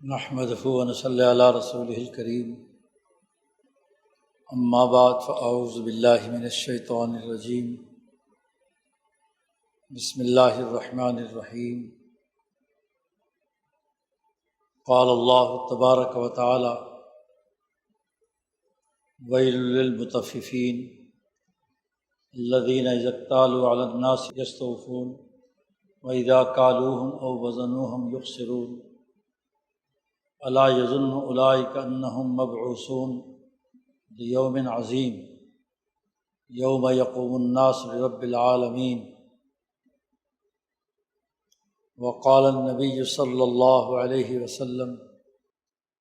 نحمدہ ونصلی علی رسولہ الکریم، اما بعد فاعوذ باللہ من الشیطان الرجیم، بسم اللہ الرحمن الرحیم۔ قال اللہ تبارک و تعالی: ویل للمطففین الذین اذا اکتالوا علی الناس یستوفون واذا کالوہم او وزنوہم یخسرون الا یظن اولئک انہم مبعوثون لیوم عظیم یوم یقوم الناس لرب العالمین۔ وقال النبی صلی اللہ علیہ وسلم: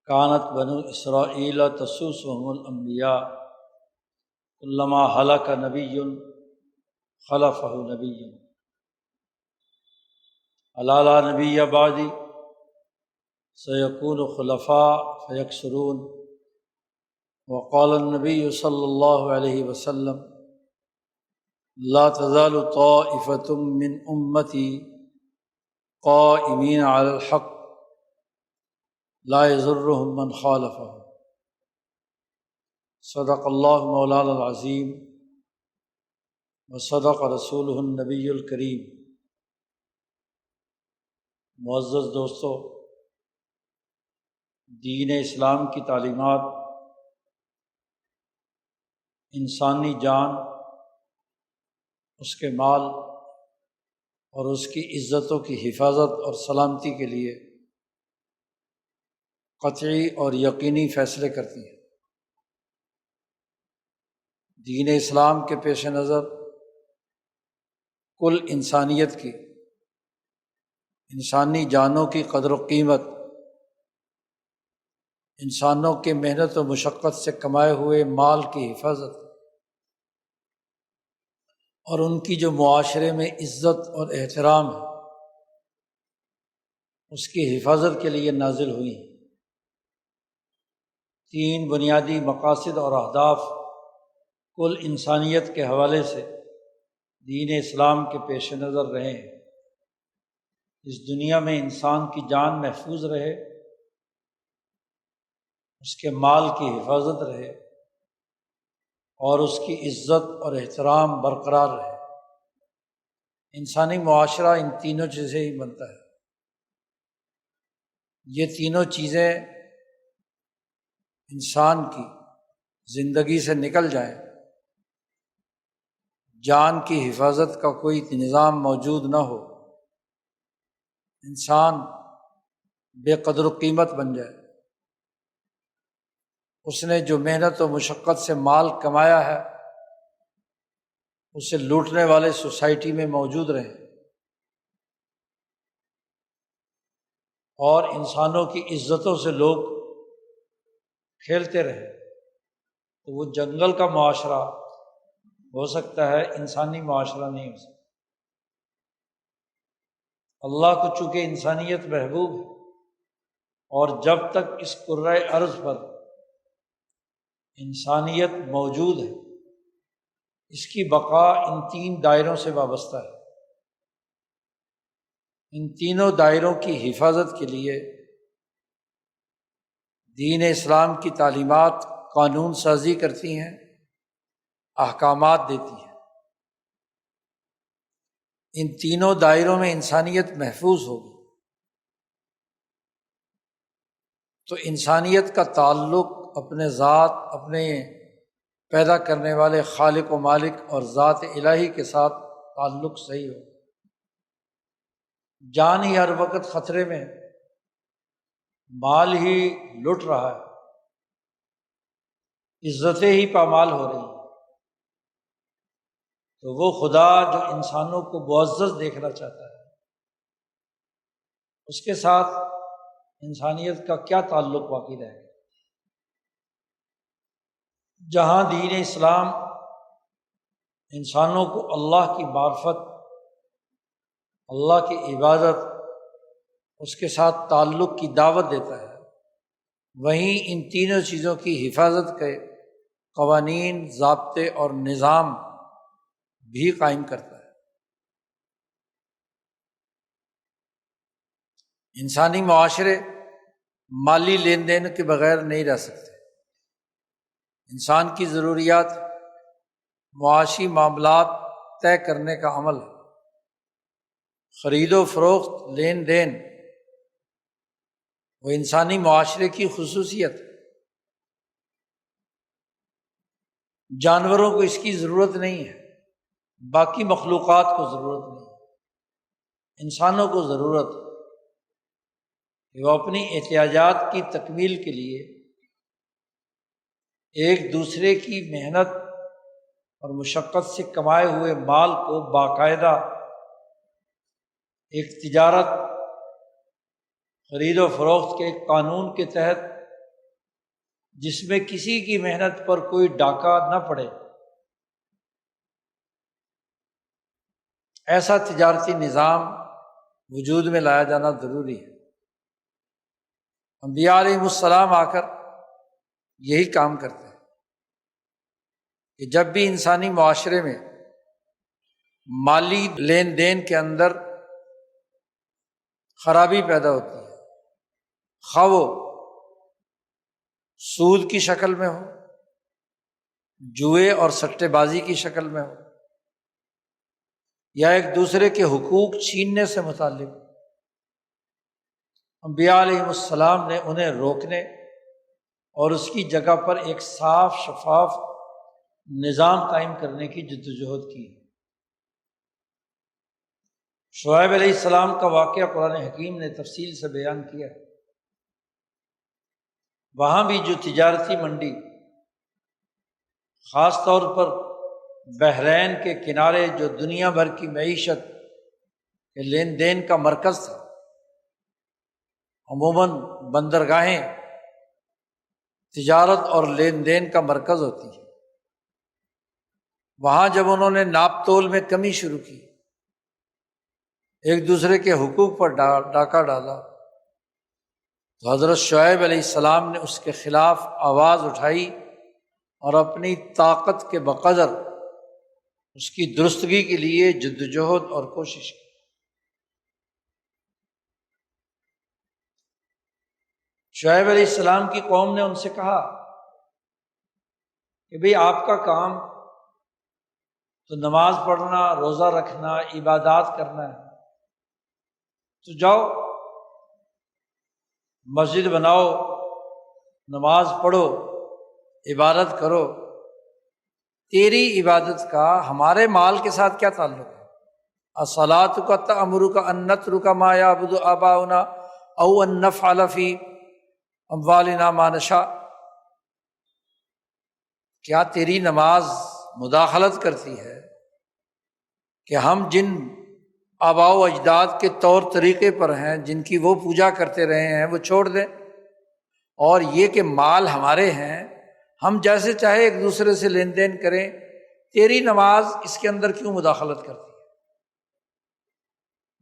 کانت بنو اسرائیل تسوسهم الانبیاء کلما ہلک نبی خلفہ نبی الا لا نبی بعدی سیکون خلفاء فیکثرون۔ وقال النبی صلی اللہ علیہ وسلم: لا تزال طائفة من امتی قائمین علی الحق لا یضرهم من خالفهم۔ صدق اللہ مولانا العظیم وصدق رسولہ النبی الکریم۔ معزز دوستو، دین اسلام کی تعلیمات انسانی جان، اس کے مال اور اس کی عزتوں کی حفاظت اور سلامتی کے لیے قطعی اور یقینی فیصلے کرتی ہیں۔ دین اسلام کے پیش نظر کل انسانیت کی، انسانی جانوں کی قدر و قیمت، انسانوں کے محنت و مشقت سے کمائے ہوئے مال کی حفاظت اور ان کی جو معاشرے میں عزت اور احترام ہے، اس کی حفاظت کے لیے نازل ہوئی ہیں۔ تین بنیادی مقاصد اور اہداف کل انسانیت کے حوالے سے دین اسلام کے پیش نظر رہے ہیں۔ اس دنیا میں انسان کی جان محفوظ رہے، اس کے مال کی حفاظت رہے اور اس کی عزت اور احترام برقرار رہے۔ انسانی معاشرہ ان تینوں چیزیں ہی بنتا ہے۔ یہ تینوں چیزیں انسان کی زندگی سے نکل جائیں، جان کی حفاظت کا کوئی نظام موجود نہ ہو، انسان بے قدر و قیمت بن جائے، اس نے جو محنت و مشقت سے مال کمایا ہے اسے لوٹنے والے سوسائٹی میں موجود رہیں اور انسانوں کی عزتوں سے لوگ کھیلتے رہیں، تو وہ جنگل کا معاشرہ ہو سکتا ہے، انسانی معاشرہ نہیں ہو سکتا۔ اللہ کو چونکہ انسانیت محبوب ہے اور جب تک اس کرۂ ارض پر انسانیت موجود ہے، اس کی بقا ان تین دائروں سے وابستہ ہے۔ ان تینوں دائروں کی حفاظت کے لیے دین اسلام کی تعلیمات قانون سازی کرتی ہیں، احکامات دیتی ہیں۔ ان تینوں دائروں میں انسانیت محفوظ ہوگی تو انسانیت کا تعلق اپنے ذات، اپنے پیدا کرنے والے خالق و مالک اور ذات الہی کے ساتھ تعلق صحیح ہو۔ جان ہی ہر وقت خطرے میں، مال ہی لٹ رہا ہے، عزتیں ہی پامال ہو رہی ہیں، تو وہ خدا جو انسانوں کو معزز دیکھنا چاہتا ہے، اس کے ساتھ انسانیت کا کیا تعلق باقی رہے گا؟ جہاں دین اسلام انسانوں کو اللہ کی معرفت، اللہ کی عبادت، اس کے ساتھ تعلق کی دعوت دیتا ہے، وہیں ان تینوں چیزوں کی حفاظت کے قوانین، ضابطے اور نظام بھی قائم کرتا ہے۔ انسانی معاشرے مالی لین دین کے بغیر نہیں رہ سکتے۔ انسان کی ضروریات معاشی معاملات طے کرنے کا عمل ہے۔ خرید و فروخت، لین دین، وہ انسانی معاشرے کی خصوصیت ہے۔ جانوروں کو اس کی ضرورت نہیں ہے، باقی مخلوقات کو ضرورت نہیں ہے، انسانوں کو ضرورت ہے کہ وہ اپنی احتیاجات کی تکمیل کے لیے ایک دوسرے کی محنت اور مشقت سے کمائے ہوئے مال کو باقاعدہ ایک تجارت، خرید و فروخت کے ایک قانون کے تحت، جس میں کسی کی محنت پر کوئی ڈاکہ نہ پڑے، ایسا تجارتی نظام وجود میں لایا جانا ضروری ہے۔ انبیاء علیہ السلام آ کر یہی کام کرتے ہیں کہ جب بھی انسانی معاشرے میں مالی لین دین کے اندر خرابی پیدا ہوتی ہے، خواہ وہ سود کی شکل میں ہو، جوئے اور سٹے بازی کی شکل میں ہو، یا ایک دوسرے کے حقوق چھیننے سے متعلق، انبیاء علیہ السلام نے انہیں روکنے اور اس کی جگہ پر ایک صاف شفاف نظام قائم کرنے کی جدوجہد کی۔ شعیب علیہ السلام کا واقعہ قرآن حکیم نے تفصیل سے بیان کیا ہے۔ وہاں بھی جو تجارتی منڈی، خاص طور پر بحرین کے کنارے، جو دنیا بھر کی معیشت کے لین دین کا مرکز تھا، عموماً بندرگاہیں تجارت اور لین دین کا مرکز ہوتی ہے، وہاں جب انہوں نے ناپ تول میں کمی شروع کی، ایک دوسرے کے حقوق پر ڈاکہ ڈالا، تو حضرت شعیب علیہ السلام نے اس کے خلاف آواز اٹھائی اور اپنی طاقت کے بقدر اس کی درستگی کے لیے جدوجہد اور کوشش کی۔ شعیب علیہ السلام کی قوم نے ان سے کہا کہ بھئی آپ کا کام تو نماز پڑھنا، روزہ رکھنا، عبادات کرنا ہے، تو جاؤ مسجد بناؤ، نماز پڑھو، عبادت کرو۔ تیری عبادت کا ہمارے مال کے ساتھ کیا تعلق ہے؟ الصلاۃ تأمرک ان نترک ما یعبد آباؤنا او ان نفعل فی اموالنا ما نشاء۔ کیا تیری نماز مداخلت کرتی ہے کہ ہم جن آباء و اجداد کے طور طریقے پر ہیں، جن کی وہ پوجا کرتے رہے ہیں، وہ چھوڑ دیں؟ اور یہ کہ مال ہمارے ہیں، ہم جیسے چاہے ایک دوسرے سے لین دین کریں، تیری نماز اس کے اندر کیوں مداخلت کرتی ہے؟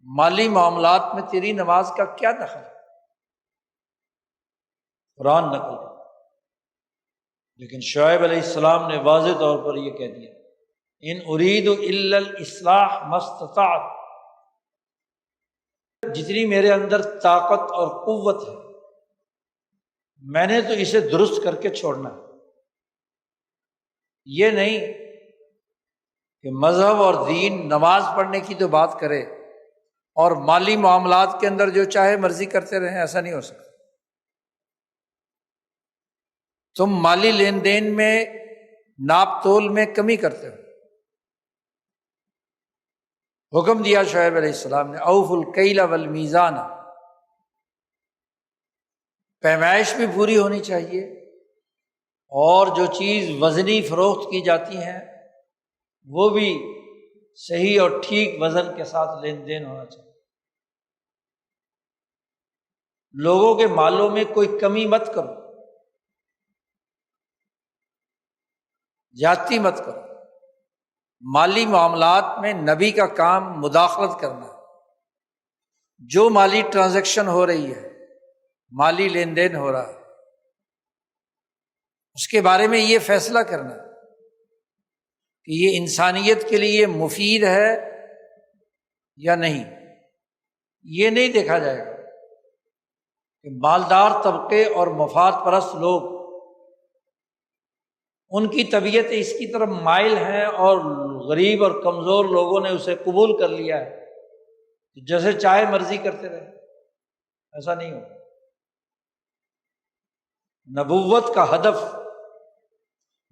مالی معاملات میں تیری نماز کا کیا دخل ہے؟ قرآن نقل ہے۔ لیکن شعیب علیہ السلام نے واضح طور پر یہ کہہ دیا، ان ارید الا الاصلاح ما استطعت، جتنی میرے اندر طاقت اور قوت ہے میں نے تو اسے درست کر کے چھوڑنا ہے۔ یہ نہیں کہ مذہب اور دین، نماز پڑھنے کی تو بات کرے اور مالی معاملات کے اندر جو چاہے مرضی کرتے رہیں، ایسا نہیں ہو سکتا۔ تم مالی لین دین میں، ناپ تول میں کمی کرتے ہو۔ حکم دیا شعیب علیہ السلام نے، اوفوا الکیل والمیزان، پیمائش بھی پوری ہونی چاہیے، اور جو چیز وزنی فروخت کی جاتی ہیں وہ بھی صحیح اور ٹھیک وزن کے ساتھ لین دین ہونا چاہیے۔ لوگوں کے مالوں میں کوئی کمی مت کرو، زیادتی مت کرو۔ مالی معاملات میں نبی کا کام مداخلت کرنا ہے۔ جو مالی ٹرانزیکشن ہو رہی ہے، مالی لین دین ہو رہا ہے، اس کے بارے میں یہ فیصلہ کرنا کہ یہ انسانیت کے لیے مفید ہے یا نہیں۔ یہ نہیں دیکھا جائے گا کہ مالدار طبقے اور مفاد پرست لوگ، ان کی طبیعت اس کی طرف مائل ہیں، اور غریب اور کمزور لوگوں نے اسے قبول کر لیا ہے، جیسے چاہے مرضی کرتے رہے۔ ایسا نہیں ہو۔ نبوت کا ہدف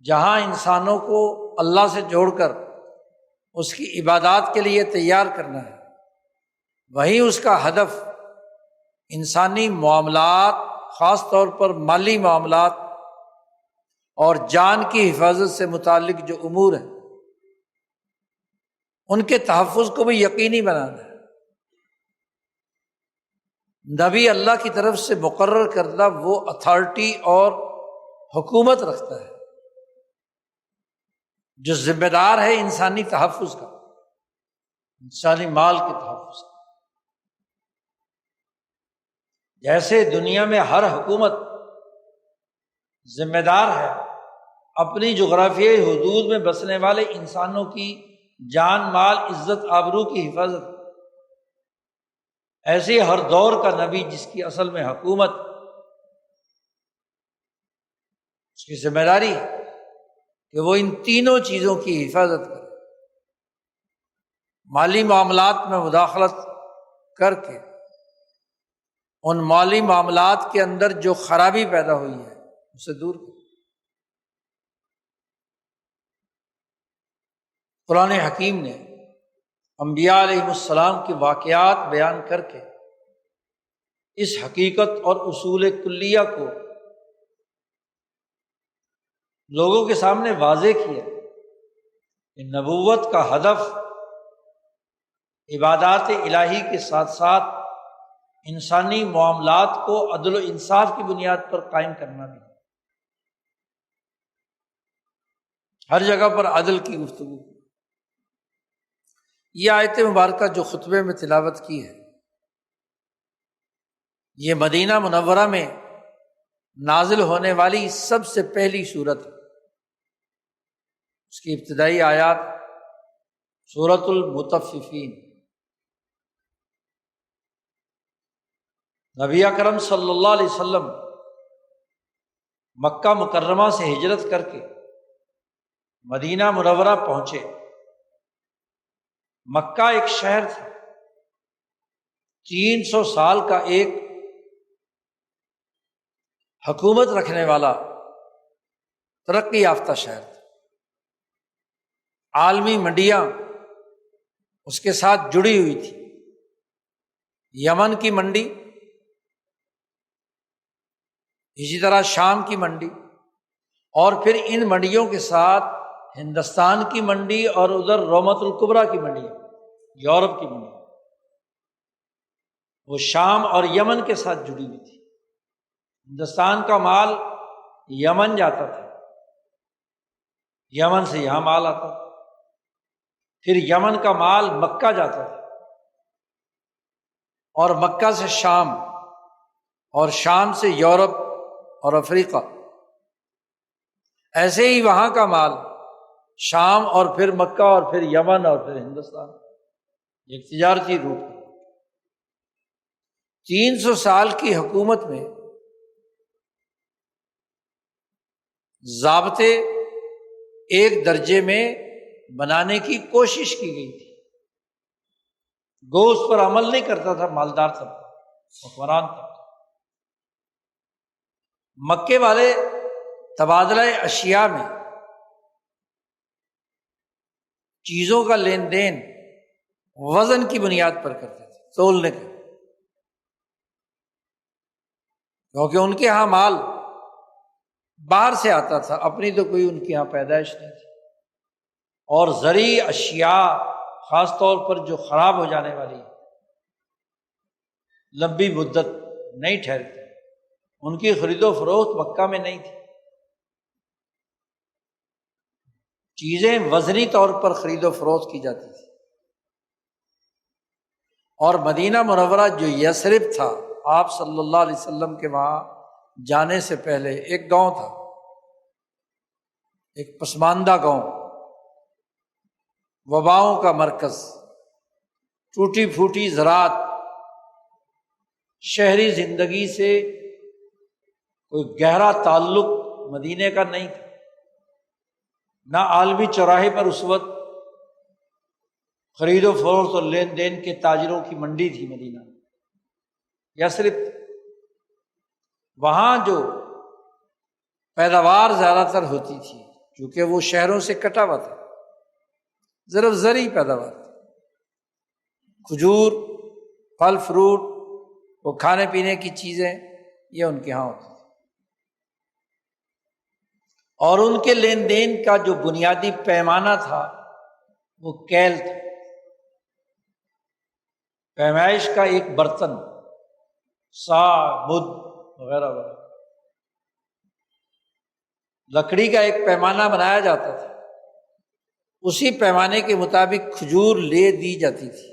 جہاں انسانوں کو اللہ سے جوڑ کر اس کی عبادات کے لیے تیار کرنا ہے، وہیں اس کا ہدف انسانی معاملات، خاص طور پر مالی معاملات اور جان کی حفاظت سے متعلق جو امور ہیں ان کے تحفظ کو بھی یقینی بنانا ہے۔ نبی اللہ کی طرف سے مقرر کردہ وہ اتھارٹی اور حکومت رکھتا ہے جو ذمہ دار ہے انسانی تحفظ کا، انسانی مال کے تحفظ کا۔ جیسے دنیا میں ہر حکومت ذمہ دار ہے اپنی جغرافیائی حدود میں بسنے والے انسانوں کی جان، مال، عزت، آبرو کی حفاظت، ایسے ہی ہر دور کا نبی جس کی اصل میں حکومت، اس کی ذمہ داری ہے کہ وہ ان تینوں چیزوں کی حفاظت کرے، مالی معاملات میں مداخلت کر کے ان مالی معاملات کے اندر جو خرابی پیدا ہوئی ہے اسے دور کرے۔ قرآن حکیم نے انبیاء علیہ السلام کے واقعات بیان کر کے اس حقیقت اور اصول کلیہ کو لوگوں کے سامنے واضح کیا کہ نبوت کا ہدف عبادات الہی کے ساتھ ساتھ انسانی معاملات کو عدل و انصاف کی بنیاد پر قائم کرنا بھی، ہر جگہ پر عدل کی گفتگو۔ یہ آیت مبارکہ جو خطبے میں تلاوت کی ہے، یہ مدینہ منورہ میں نازل ہونے والی سب سے پہلی سورت ہے۔ اس کی ابتدائی آیات سورۃ المطففین۔ نبی اکرم صلی اللہ علیہ وسلم مکہ مکرمہ سے ہجرت کر کے مدینہ منورہ پہنچے۔ مکہ ایک شہر تھا، 300 سال کا ایک حکومت رکھنے والا ترقی یافتہ شہر تھا۔ عالمی منڈیاں اس کے ساتھ جڑی ہوئی تھی، یمن کی منڈی، اسی طرح شام کی منڈی، اور پھر ان منڈیوں کے ساتھ ہندوستان کی منڈی اور ادھر رومت الکبریٰ کی منڈی، یورپ کی منڈی، وہ شام اور یمن کے ساتھ جڑی ہوئی تھی۔ ہندوستان کا مال یمن جاتا تھا، یمن سے یہاں مال آتا تھا، پھر یمن کا مال مکہ جاتا تھا، اور مکہ سے شام، اور شام سے یورپ اور افریقہ، ایسے ہی وہاں کا مال شام اور پھر مکہ اور پھر یمن اور پھر ہندوستان، ایک تجارتی روٹ ہے۔ 300 سال کی حکومت میں ضابطے ایک درجے میں بنانے کی کوشش کی گئی تھی، گو اس پر عمل نہیں کرتا تھا مالدار طبقہ، حکمران طبقہ۔ مکے والے تبادلہ اشیاء میں چیزوں کا لین دین وزن کی بنیاد پر کرتے تھے، تولنے کا، کیونکہ ان کے ہاں مال باہر سے آتا تھا، اپنی تو کوئی ان کے یہاں پیدائش نہیں تھی، اور زرعی اشیاء خاص طور پر جو خراب ہو جانے والی لمبی مدت نہیں ٹھہرتی، ان کی خرید و فروخت مکہ میں نہیں تھی۔ چیزیں وزنی طور پر خرید و فروخت کی جاتی تھی، اور مدینہ منورہ جو یثرب تھا، آپ صلی اللہ علیہ وسلم کے وہاں جانے سے پہلے ایک گاؤں تھا، ایک پسماندہ گاؤں، وباؤں کا مرکز، ٹوٹی پھوٹی زراعت، شہری زندگی سے کوئی گہرا تعلق مدینے کا نہیں تھا، نہ عالمی چوراہے پر اس وقت خرید و فروخت اور لین دین کے تاجروں کی منڈی تھی مدینہ یا صرف وہاں جو پیداوار زیادہ تر ہوتی تھی، کیونکہ وہ شہروں سے کٹا ہوا تھا، صرف زرعی پیداوار تھی، کھجور، پھل فروٹ، وہ کھانے پینے کی چیزیں یہ ان کے ہاں ہوتی تھی۔ اور ان کے لین دین کا جو بنیادی پیمانہ تھا وہ کیل تھا، پیمائش کا ایک برتن، سا، مد وغیرہ وغیرہ، لکڑی کا ایک پیمانہ بنایا جاتا تھا، اسی پیمانے کے مطابق کھجور لے دی جاتی تھی۔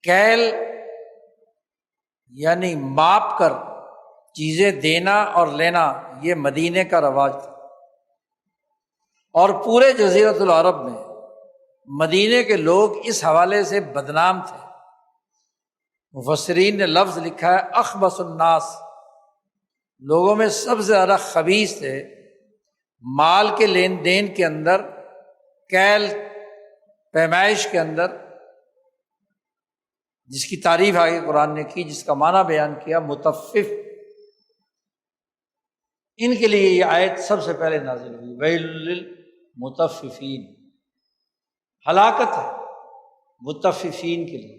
کیل یعنی ماپ کر چیزیں دینا اور لینا، یہ مدینے کا رواج تھا، اور پورے جزیرۃ العرب میں مدینے کے لوگ اس حوالے سے بدنام تھے۔ مفسرین نے لفظ لکھا ہے اخبث الناس، لوگوں میں سب سے زیادہ خبیث تھے مال کے لین دین کے اندر، کیل پیمائش کے اندر، جس کی تعریف آگے قرآن نے کی، جس کا معنی بیان کیا مطفف۔ ان کے لیے یہ آیت سب سے پہلے نازل ہوئی، ویل للمطففین، ہلاکت ہے مطففین کے لیے،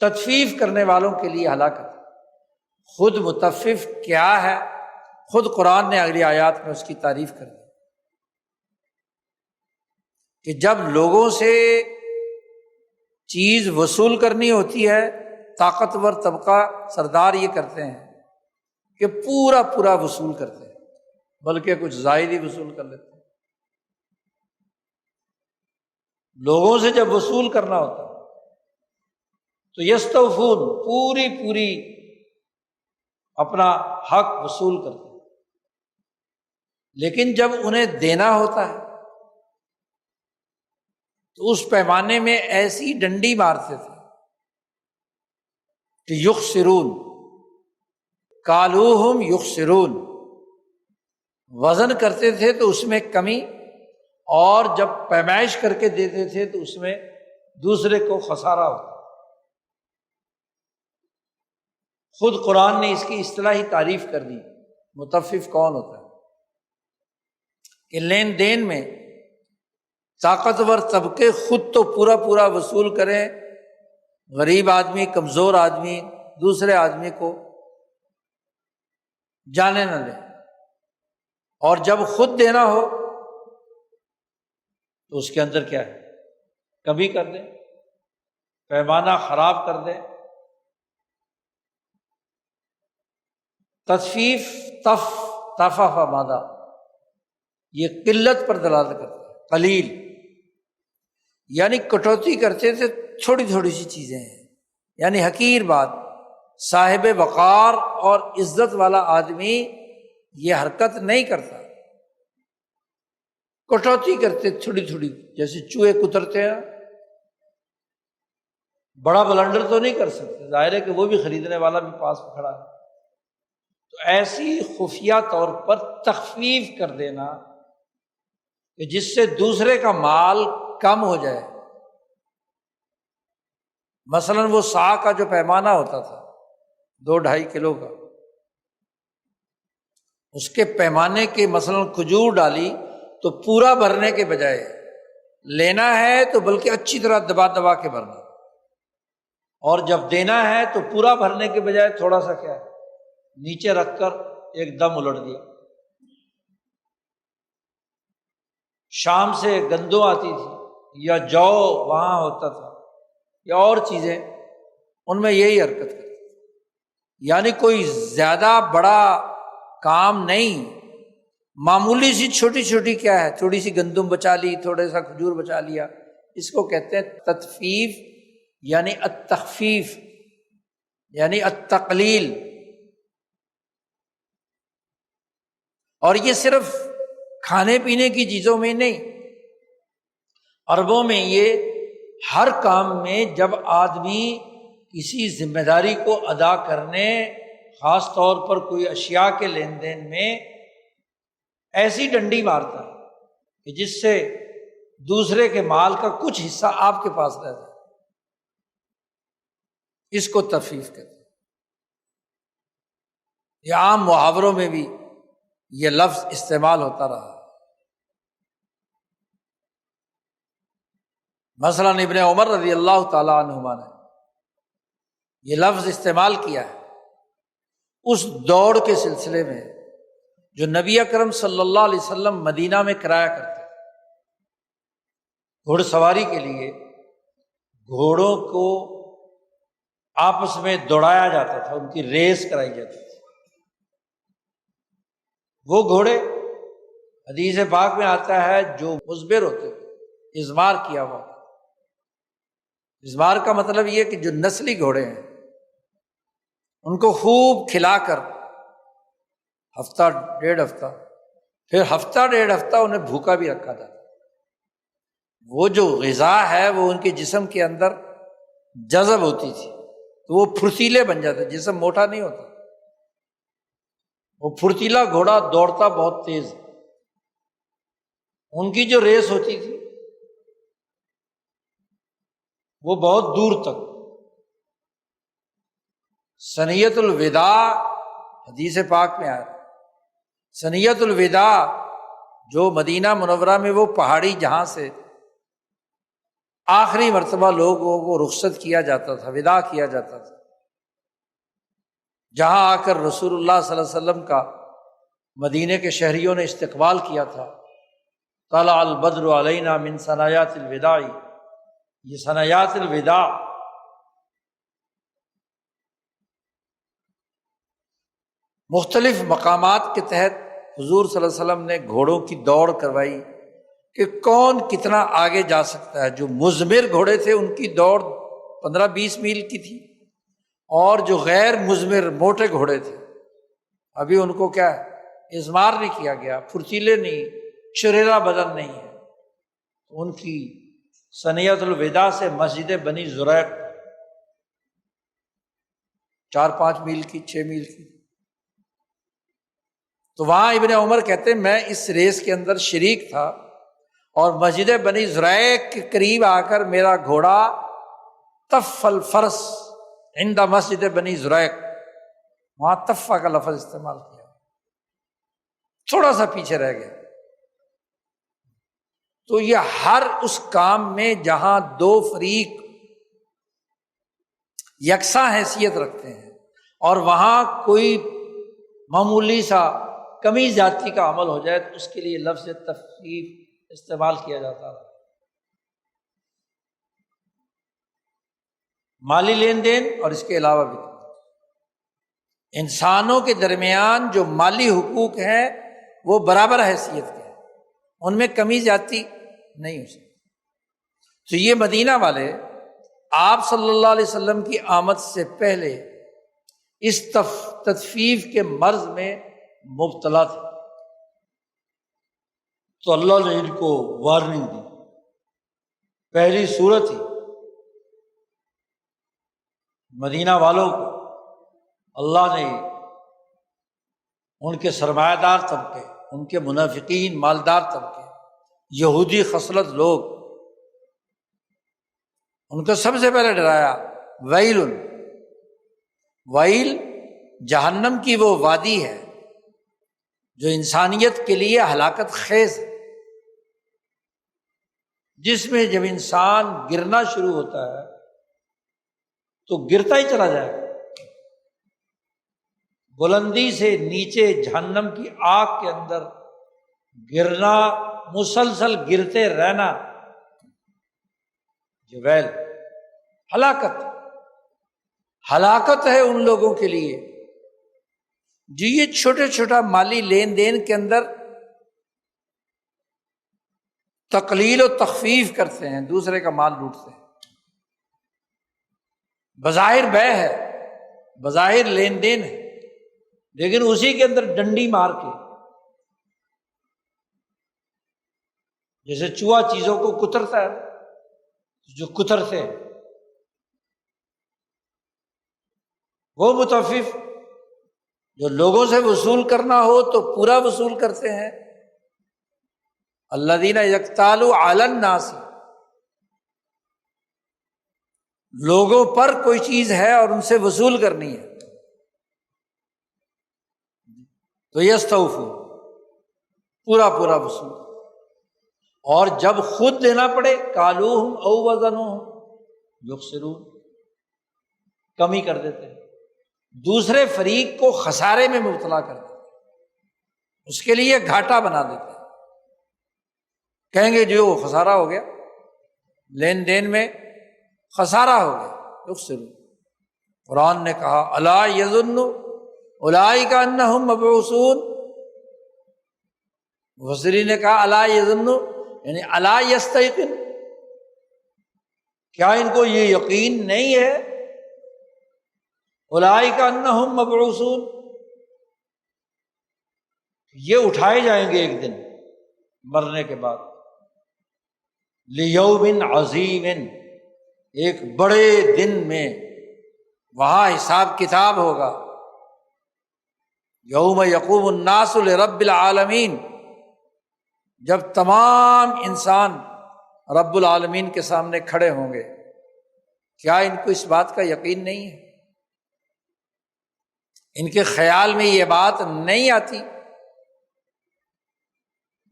تطفیف کرنے والوں کے لیے ہلاکت ہے۔ خود مطفف کیا ہے، خود قرآن نے اگلی آیات میں اس کی تعریف کر دی کہ جب لوگوں سے چیز وصول کرنی ہوتی ہے، طاقتور طبقہ سردار یہ کرتے ہیں کہ پورا پورا وصول کرتے ہیں، بلکہ کچھ زائد ہی وصول کر لیتے ہیں۔ لوگوں سے جب وصول کرنا ہوتا ہے تو یستوفون، پوری پوری اپنا حق وصول کرتے ہیں، لیکن جب انہیں دینا ہوتا ہے تو اس پیمانے میں ایسی ڈنڈی مارتے تھے کہ یخسرون، کالوہم یخسرون، وزن کرتے تھے تو اس میں کمی، اور جب پیمائش کر کے دیتے تھے تو اس میں دوسرے کو خسارہ ہوتا۔ خود قرآن نے اس کی اصطلاحی تعریف کر دی، مطفف کون ہوتا ہے، کہ لین دین میں طاقتور طبقے خود تو پورا پورا وصول کریں، غریب آدمی، کمزور آدمی دوسرے آدمی کو جانے نہ لے، اور جب خود دینا ہو تو اس کے اندر کیا ہے، کمی کر دیں، پیمانہ خراب کر دیں۔ تطفیف، تفف مادہ، یہ قلت پر دلالت کرتا ہے، قلیل یعنی کٹوتی کرتے تھے، تھوڑی تھوڑی سی چیزیں ہیں، یعنی حقیر بات۔ صاحب وقار اور عزت والا آدمی یہ حرکت نہیں کرتا، کٹوتی کرتے تھوڑی تھوڑی، جیسے چوہے کترتے ہیں، بڑا بلنڈر تو نہیں کر سکتے، ظاہر ہے کہ وہ بھی خریدنے والا بھی پاس میں کھڑا ہے، تو ایسی خفیہ طور پر تخفیف کر دینا کہ جس سے دوسرے کا مال کم ہو جائے۔ مثلاً وہ سا کا جو پیمانہ ہوتا تھا 2-2.5 کلو کا، اس کے پیمانے کے مثلاً کھجور ڈالی تو پورا بھرنے کے بجائے لینا ہے تو بلکہ اچھی طرح دبا دبا کے بھرنا، اور جب دینا ہے تو پورا بھرنے کے بجائے تھوڑا سا کیا ہے نیچے رکھ کر ایک دم الٹ دیا۔ شام سے گندم آتی تھی یا جو وہاں ہوتا تھا یا اور چیزیں، ان میں یہی حرکت کرتی، یعنی کوئی زیادہ بڑا کام نہیں، معمولی سی چھوٹی چھوٹی کیا ہے، تھوڑی سی گندم بچا لی، تھوڑا سا کھجور بچا لیا، اس کو کہتے ہیں تطفیف یعنی التخفیف یعنی التقلیل۔ اور یہ صرف کھانے پینے کی چیزوں میں نہیں، عربوں میں یہ ہر کام میں جب آدمی کسی ذمہ داری کو ادا کرنے، خاص طور پر کوئی اشیاء کے لین دین میں ایسی ڈنڈی مارتا ہے کہ جس سے دوسرے کے مال کا کچھ حصہ آپ کے پاس رہ جائے، اس کو تفیف کہتے ہیں۔ یہ عام محاوروں میں بھی یہ لفظ استعمال ہوتا رہا۔ مثلا ابن عمر رضی اللہ تعالیٰ عنہما نے یہ لفظ استعمال کیا ہے اس دوڑ کے سلسلے میں جو نبی اکرم صلی اللہ علیہ وسلم مدینہ میں کرایا کرتے تھے۔ گھوڑ سواری کے لیے گھوڑوں کو آپس میں دوڑایا جاتا تھا، ان کی ریس کرائی جاتی تھی۔ وہ گھوڑے حدیث پاک میں آتا ہے جو مزبر ہوتے تھے، ازمار کیا ہوا۔ ازمار کا مطلب یہ کہ جو نسلی گھوڑے ہیں ان کو خوب کھلا کر ہفتہ ڈیڑھ ہفتہ، پھر ہفتہ ڈیڑھ ہفتہ انہیں بھوکا بھی رکھا جاتا۔ وہ جو غذا ہے وہ ان کے جسم کے اندر جذب ہوتی تھی تو وہ پھرتیلے بن جاتے، جسم موٹا نہیں ہوتا۔ وہ پھرتیلا گھوڑا دوڑتا بہت تیز، ان کی جو ریس ہوتی تھی وہ بہت دور تک۔ سنیت الوداع حدیث پاک میں آیا، سنیت الوداع جو مدینہ منورہ میں وہ پہاڑی جہاں سے آخری مرتبہ لوگوں کو رخصت کیا جاتا تھا، وداع کیا جاتا تھا، جہاں آ کر رسول اللہ صلی اللہ علیہ وسلم کا مدینے کے شہریوں نے استقبال کیا تھا۔ طلع البدر علینا من ثنایات الوداع، یہ ثنایات الوداع مختلف مقامات کے تحت حضور صلی اللہ علیہ وسلم نے گھوڑوں کی دوڑ کروائی کہ کون کتنا آگے جا سکتا ہے۔ جو مزمر گھوڑے تھے ان کی دوڑ 15-20 میل کی تھی، اور جو غیر مزمر موٹے گھوڑے تھے ابھی ان کو کیا ہے، ازمار نہیں کیا گیا، پھرتیلے نہیں، شریرا بدن نہیں ہے، ان کی سنیت الوداع سے مسجد بنی زریق 4-5 میل کی، 6 میل کی۔ تو وہاں ابن عمر کہتے ہیں میں اس ریس کے اندر شریک تھا، اور مسجد بنی زریق کے قریب آ کر میرا گھوڑا تف الفرس عند مسجد بنی زریق، وہاں تفا کا لفظ استعمال کیا، تھوڑا سا پیچھے رہ گیا۔ تو یہ ہر اس کام میں جہاں دو فریق یکساں حیثیت رکھتے ہیں اور وہاں کوئی معمولی سا کمی زیادتی کا عمل ہو جائے تو اس کے لیے لفظ تخفیف استعمال کیا جاتا ہے۔ مالی لین دین اور اس کے علاوہ بھی انسانوں کے درمیان جو مالی حقوق ہیں وہ برابر حیثیت کے ہیں، ان میں کمی زیادتی نہیں ہو سکتی۔ تو یہ مدینہ والے آپ صلی اللہ علیہ وسلم کی آمد سے پہلے اس تطفیف کے مرض میں مبتلا تھے، تو اللہ نے ان کو وارننگ دی۔ پہلی صورت ہی مدینہ والوں کو اللہ نے ان کے سرمایہ دار طبقے، ان کے منافقین مالدار طبقے، یہودی خصلت لوگ، ان کو سب سے پہلے ڈرایا ویل، ویل جہنم کی وہ وادی ہے جو انسانیت کے لیے ہلاکت خیز ہے، جس میں جب انسان گرنا شروع ہوتا ہے تو گرتا ہی چلا جائے گا، بلندی سے نیچے جہنم کی آگ کے اندر گرنا، مسلسل گرتے رہنا، یہ ویل ہلاکت، ہلاکت ہے ان لوگوں کے لیے جو یہ چھوٹے چھوٹا مالی لین دین کے اندر تقلیل و تخفیف کرتے ہیں، دوسرے کا مال لوٹتے ہیں۔ بظاہر بے ہے، بظاہر لین دین ہے، لیکن اسی کے اندر ڈنڈی مار کے، جیسے چوہا چیزوں کو کترتا ہے، جو کتر تھے وہ مطفف، جو لوگوں سے وصول کرنا ہو تو پورا وصول کرتے ہیں۔ الذین یکتالوا علی الناس، لوگوں پر کوئی چیز ہے اور ان سے وصول کرنی ہے تو یستوفوا، پورا پورا وصول، اور جب خود دینا پڑے کالوہم او وزنوہم یخسرون، کمی کر دیتے ہیں، دوسرے فریق کو خسارے میں مبتلا کر دیتے ہیں، اس کے لیے گھاٹا بنا دیتے ہیں، کہیں گے جو خسارہ ہو گیا، لین دین میں خسارہ ہو گیا، یخسرون۔ قرآن نے کہا الا یظن اولئک انہم مبعوثون، مفسرین نے کہا الا یظن یعنی الا یستیقن، کیا ان کو یہ یقین نہیں ہے اولئک انہم مبعوثون، یہ اٹھائے جائیں گے ایک دن مرنے کے بعد، لیوم عظیم، ایک بڑے دن میں، وہاں حساب کتاب ہوگا، یوم یقوم الناس لرب العالمین، جب تمام انسان رب العالمین کے سامنے کھڑے ہوں گے، کیا ان کو اس بات کا یقین نہیں ہے؟ ان کے خیال میں یہ بات نہیں آتی؟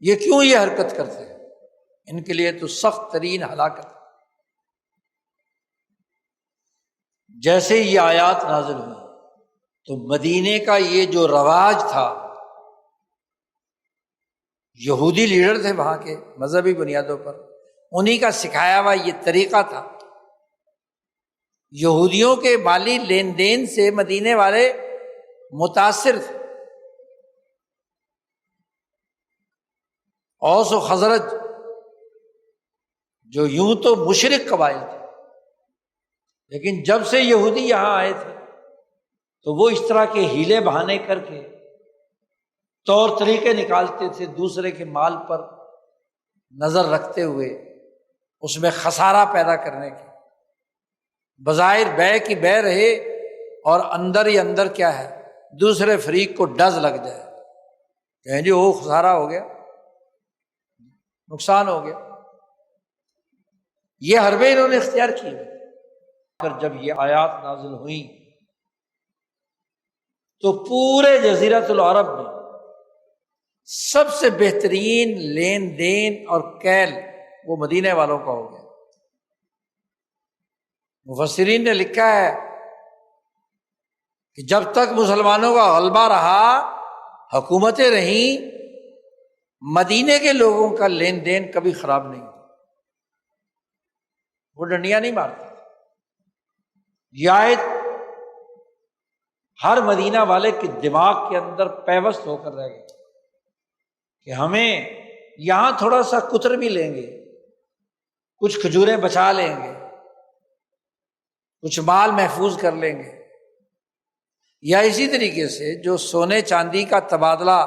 یہ کیوں یہ حرکت کرتے ہیں؟ ان کے لیے تو سخت ترین ہلاکت۔ جیسے یہ آیات نازل ہوئی تو مدینے کا یہ جو رواج تھا، یہودی لیڈر تھے وہاں کے مذہبی بنیادوں پر، انہی کا سکھایا ہوا یہ طریقہ تھا۔ یہودیوں کے مالی لین دین سے مدینے والے متاثر تھے، اوس و خزرج جو یوں تو مشرک قبائل تھے، لیکن جب سے یہودی یہاں آئے تھے تو وہ اس طرح کے ہیلے بہانے کر کے طور طریقے نکالتے تھے، دوسرے کے مال پر نظر رکھتے ہوئے اس میں خسارہ پیدا کرنے کے، بظاہر بے کی بے رہے اور اندر ہی اندر کیا ہے، دوسرے فریق کو ڈز لگ جائے، کہیں جی وہ خسارہ ہو گیا، نقصان ہو گیا۔ یہ حربے انہوں نے اختیار کی۔ اگر جب یہ آیات نازل ہوئیں تو پورے جزیرۃ العرب میں سب سے بہترین لین دین اور کیل وہ مدینے والوں کا ہو گیا۔ مفسرین نے لکھا ہے کہ جب تک مسلمانوں کا غلبہ رہا، حکومتیں رہیں، مدینے کے لوگوں کا لین دین کبھی خراب نہیں ہوا، وہ ڈنڈیاں نہیں مارتے۔ یہ آیت ہر مدینہ والے کے دماغ کے اندر پیوست ہو کر رہ گئی کہ ہمیں یہاں تھوڑا سا کتر بھی لیں گے، کچھ کھجوریں بچا لیں گے، کچھ مال محفوظ کر لیں گے، یا اسی طریقے سے جو سونے چاندی کا تبادلہ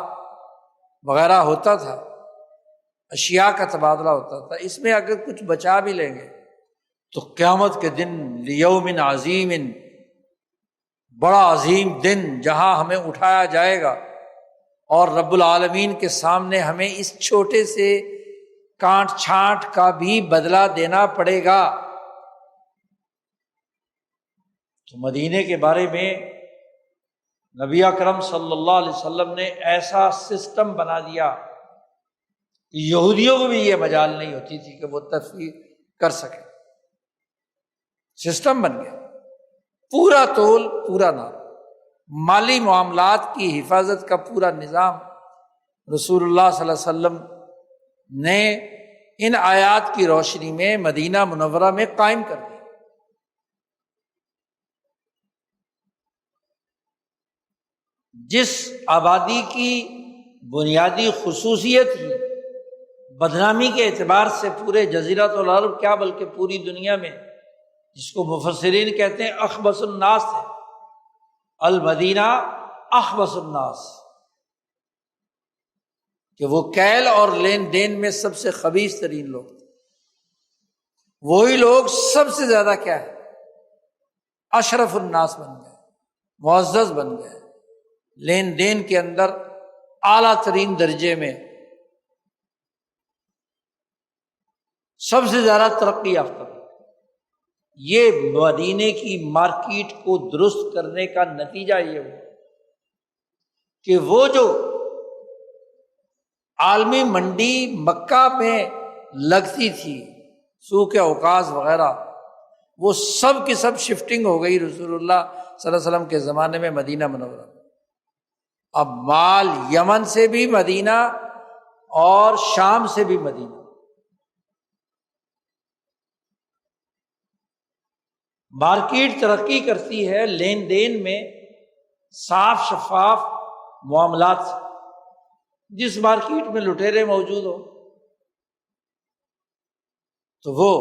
وغیرہ ہوتا تھا، اشیاء کا تبادلہ ہوتا تھا، اس میں اگر کچھ بچا بھی لیں گے تو قیامت کے دن لیوم عظیم، بڑا عظیم دن جہاں ہمیں اٹھایا جائے گا اور رب العالمین کے سامنے ہمیں اس چھوٹے سے کانٹ چھانٹ کا بھی بدلہ دینا پڑے گا۔ تو مدینے کے بارے میں نبی اکرم صلی اللہ علیہ وسلم نے ایسا سسٹم بنا دیا کہ یہودیوں کو بھی یہ مجال نہیں ہوتی تھی کہ وہ تفسیر کر سکے، سسٹم بن گیا، پورا تول پورا نام، مالی معاملات کی حفاظت کا پورا نظام رسول اللہ صلی اللہ علیہ وسلم نے ان آیات کی روشنی میں مدینہ منورہ میں قائم کر دیا۔ جس آبادی کی بنیادی خصوصیت ہی بدنامی کے اعتبار سے پورے جزیرۃ العرب کیا بلکہ پوری دنیا میں، جس کو مفسرین کہتے ہیں اخبث الناس ہے، المدینہ اخبث الناس، کہ وہ کیل اور لین دین میں سب سے خبیث ترین لوگ تھے، وہی لوگ سب سے زیادہ کیا ہے، اشرف الناس بن گئے، معزز بن گئے، لین دین کے اندر اعلیٰ ترین درجے میں سب سے زیادہ ترقی یافتہ۔ یہ مدینے کی مارکیٹ کو درست کرنے کا نتیجہ یہ ہوا کہ وہ جو عالمی منڈی مکہ میں لگتی تھی، سوق اوقاز وغیرہ، وہ سب کی سب شفٹنگ ہو گئی رسول اللہ صلی اللہ علیہ وسلم کے زمانے میں مدینہ منورہ۔ اب مال یمن سے بھی مدینہ اور شام سے بھی مدینہ۔ مارکیٹ ترقی کرتی ہے لین دین میں صاف شفاف معاملات سے۔ جس مارکیٹ میں لٹیرے موجود ہو تو وہ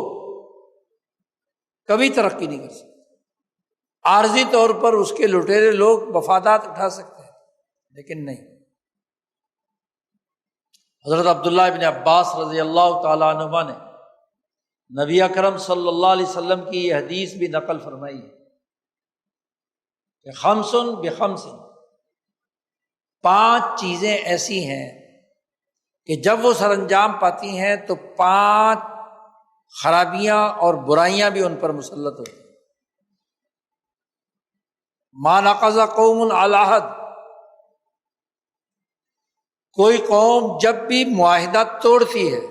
کبھی ترقی نہیں کر سکتے۔ عارضی طور پر اس کے لٹیرے لوگ مفادات اٹھا سکتے ہیں لیکن نہیں۔ حضرت عبداللہ ابن عباس رضی اللہ تعالیٰ عنہما نے نبی اکرم صلی اللہ علیہ وسلم کی یہ حدیث بھی نقل فرمائی ہے کہ خمس بخمس، 5 چیزیں ایسی ہیں کہ جب وہ سر انجام پاتی ہیں تو 5 خرابیاں اور برائیاں بھی ان پر مسلط ہوتی ہیں۔ ما نقض قوم علی عہد، کوئی قوم جب بھی معاہدہ توڑتی ہے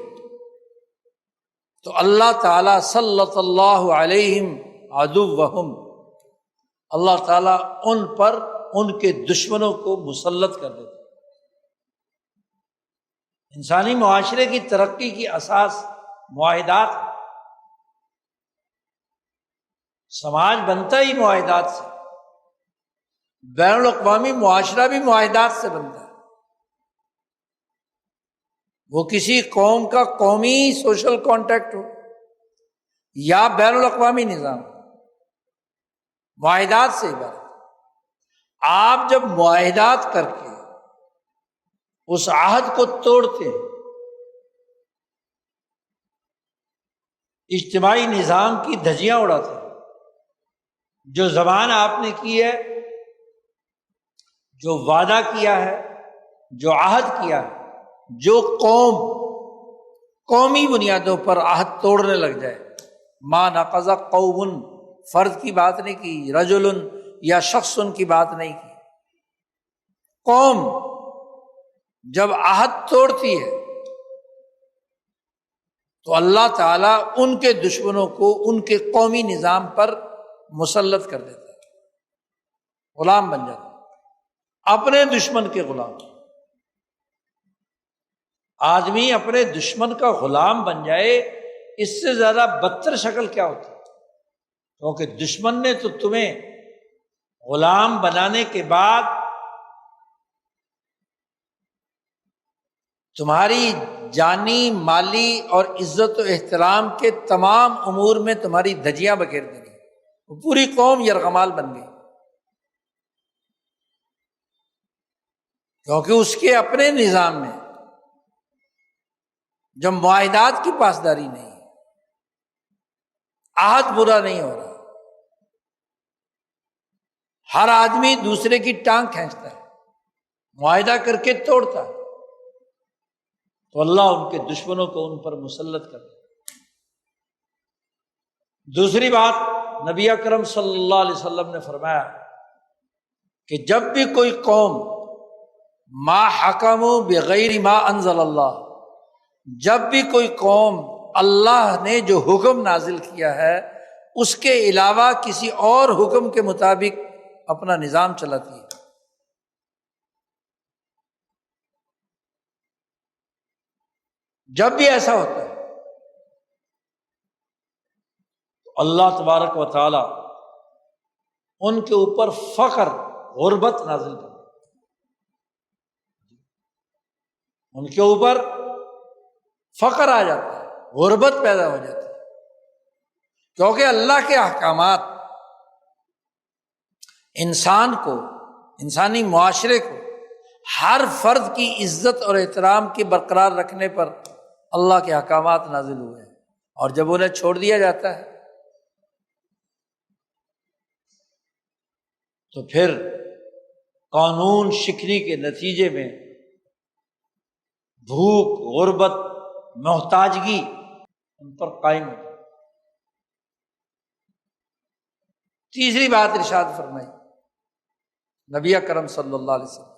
تو اللہ تعالیٰ صلت اللہ علیہم عدوہم، اللہ تعالیٰ ان پر ان کے دشمنوں کو مسلط کر دیتا ہے۔ انسانی معاشرے کی ترقی کی اساس معاہدات، سماج بنتا ہی معاہدات سے، بین الاقوامی معاشرہ بھی معاہدات سے بنتا ہے۔ وہ کسی قوم کا قومی سوشل کانٹیکٹ ہو یا بین الاقوامی نظام، معاہدات سے عبارت۔ آپ جب معاہدات کر کے اس عہد کو توڑتے ہیں، اجتماعی نظام کی دھجیاں اڑاتے ہیں، جو زبان آپ نے کی ہے، جو وعدہ کیا ہے، جو عہد کیا ہے، جو قومی بنیادوں پر عہد توڑنے لگ جائے، ما نقض قوم، فرد کی بات نہیں کی، رجل یا شخص کی بات نہیں کی، قوم جب عہد توڑتی ہے تو اللہ تعالیٰ ان کے دشمنوں کو ان کے قومی نظام پر مسلط کر دیتا ہے، غلام بن جاتا ہے، اپنے دشمن کے غلام۔ آدمی اپنے دشمن کا غلام بن جائے، اس سے زیادہ بدتر شکل کیا ہوتی ہے؟ کیونکہ دشمن نے تو تمہیں غلام بنانے کے بعد تمہاری جانی، مالی اور عزت و احترام کے تمام امور میں تمہاری دھجیاں بکھیر دیں گے، وہ پوری قوم یرغمال بن گئی، کیونکہ اس کے اپنے نظام میں جب معاہدات کی پاسداری نہیں ہے، عہد پورا نہیں ہو رہا، ہر آدمی دوسرے کی ٹانگ کھینچتا ہے، معاہدہ کر کے توڑتا ہے، تو اللہ ان کے دشمنوں کو ان پر مسلط کر دے۔ دوسری بات، نبی اکرم صلی اللہ علیہ وسلم نے فرمایا کہ جب بھی کوئی قوم ما حکموا بغیر ما انزل اللہ، جب بھی کوئی قوم اللہ نے جو حکم نازل کیا ہے اس کے علاوہ کسی اور حکم کے مطابق اپنا نظام چلاتی ہے، جب بھی ایسا ہوتا ہے تو اللہ تبارک و تعالی ان کے اوپر فقر، غربت نازل کرتا ہے، ان کے اوپر فقر آ جاتا ہے، غربت پیدا ہو جاتی ہے، کیونکہ اللہ کے احکامات انسان کو، انسانی معاشرے کو، ہر فرد کی عزت اور احترام کی برقرار رکھنے پر اللہ کے احکامات نازل ہوئے ہیں، اور جب انہیں چھوڑ دیا جاتا ہے تو پھر قانون شکنی کے نتیجے میں بھوک، غربت، محتاجگی ان پر قائم ہوتی ہے۔ تیسری بات ارشاد فرمائی نبی اکرم صلی اللہ علیہ وسلم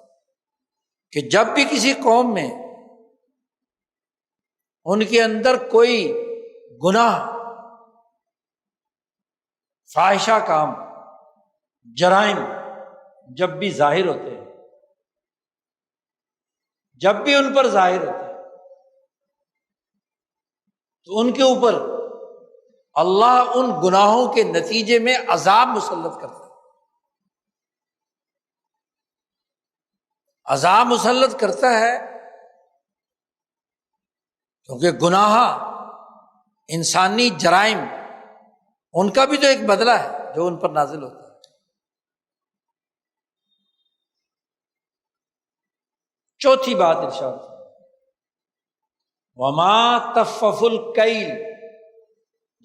کہ جب بھی کسی قوم میں ان کے اندر کوئی گناہ، فاحشہ کام، جرائم جب بھی ظاہر ہوتے ہیں، جب بھی ان پر ظاہر ہوتے ہیں، تو ان کے اوپر اللہ ان گناہوں کے نتیجے میں عذاب مسلط کرتا ہے۔ عذاب مسلط کرتا ہے کیونکہ گناہ، انسانی جرائم، ان کا بھی تو ایک بدلہ ہے جو ان پر نازل ہوتا ہے۔ چوتھی بات ارشاد وما تفف الکیل،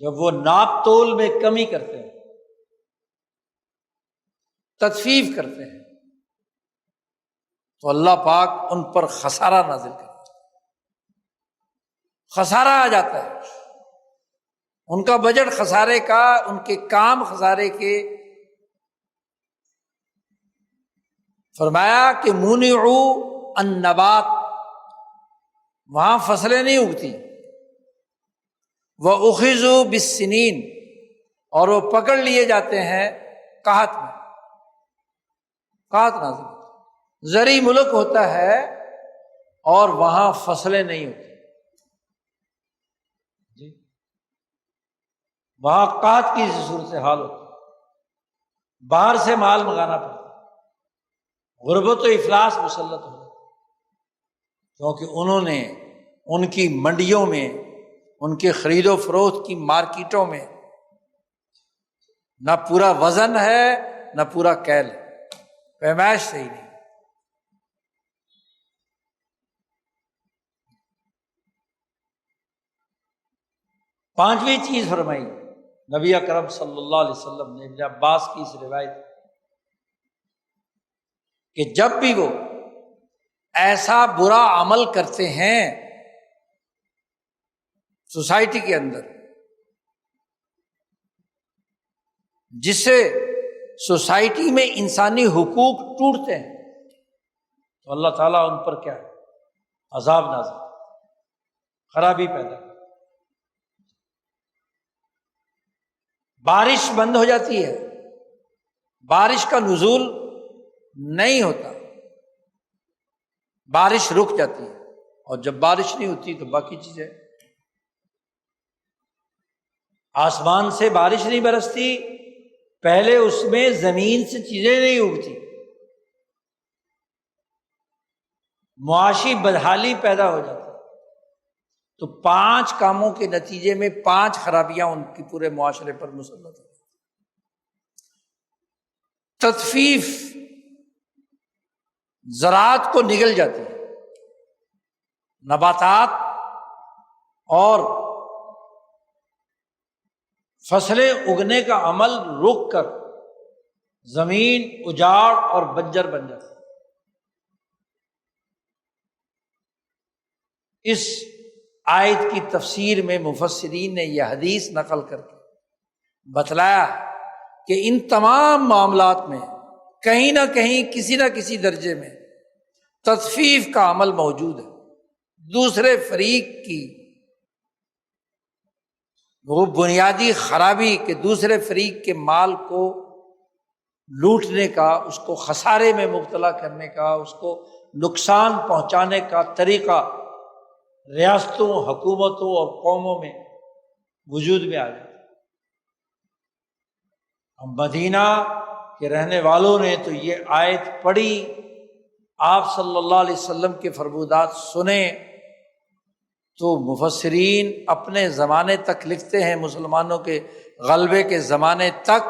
جب وہ ناپ تول میں کمی کرتے ہیں، تطفیف کرتے ہیں، تو اللہ پاک ان پر خسارہ نازل کرتا ہے، خسارہ آ جاتا ہے، ان کا بجٹ خسارے کا، ان کے کام خسارے کے۔ فرمایا کہ منعوا النبات، وہاں فصلیں نہیں اگتی، وَأُخِذُوا بِالسِّنِينَ، اور وہ پکڑ لیے جاتے ہیں قحط میں، قحط نازل ہوتا ہے، زرعی ملک ہوتا ہے اور وہاں فصلیں نہیں ہوتی جی، وہاں قحط کی صورتحال ہوتی ہے، باہر سے مال منگانا پڑتا ہے، غربت و افلاس مسلط ہو جاتا ہے، کیونکہ انہوں نے ان کی منڈیوں میں، ان کے خرید و فروخت کی مارکیٹوں میں نہ پورا وزن ہے نہ پورا کیل ہے، پیمائش صحیح نہیں۔ پانچویں چیز فرمائی نبی اکرم صلی اللہ علیہ وسلم نے، ابن عباس کی اس روایت کہ جب بھی وہ ایسا برا عمل کرتے ہیں سوسائٹی کے اندر جس سے سوسائٹی میں انسانی حقوق ٹوٹتے ہیں، تو اللہ تعالیٰ ان پر کیا ہے؟ عذاب نازل، خرابی پیدا کرتا ہے۔ بارش بند ہو جاتی ہے، بارش کا نزول نہیں ہوتا، بارش رک جاتی ہے، اور جب بارش نہیں ہوتی تو باقی چیزیں، آسمان سے بارش نہیں برستی، پہلے اس میں زمین سے چیزیں نہیں اگتی، معاشی بدحالی پیدا ہو جاتی، تو 5 کاموں کے نتیجے میں 5 خرابیاں ان کی پورے معاشرے پر مسلط ہیں۔ تطفیف، زراعت کو نگل جاتی ہے، نباتات اور فصلیں اگنے کا عمل رک کر زمین اجاڑ اور بنجر بن جاتی ہے۔ اس آیت کی تفسیر میں مفسرین نے یہ حدیث نقل کر کے بتلایا کہ ان تمام معاملات میں کہیں نہ کہیں کسی نہ کسی درجے میں تطفیف کا عمل موجود ہے، دوسرے فریق کی وہ بنیادی خرابی کہ دوسرے فریق کے مال کو لوٹنے کا، اس کو خسارے میں مبتلا کرنے کا، اس کو نقصان پہنچانے کا طریقہ ریاستوں، حکومتوں اور قوموں میں وجود میں آ جاتا ہے۔ ہم مدینہ کے رہنے والوں نے تو یہ آیت پڑھی، آپ صلی اللہ علیہ وسلم کے فرمودات سنے، تو مفسرین اپنے زمانے تک لکھتے ہیں مسلمانوں کے غلبے کے زمانے تک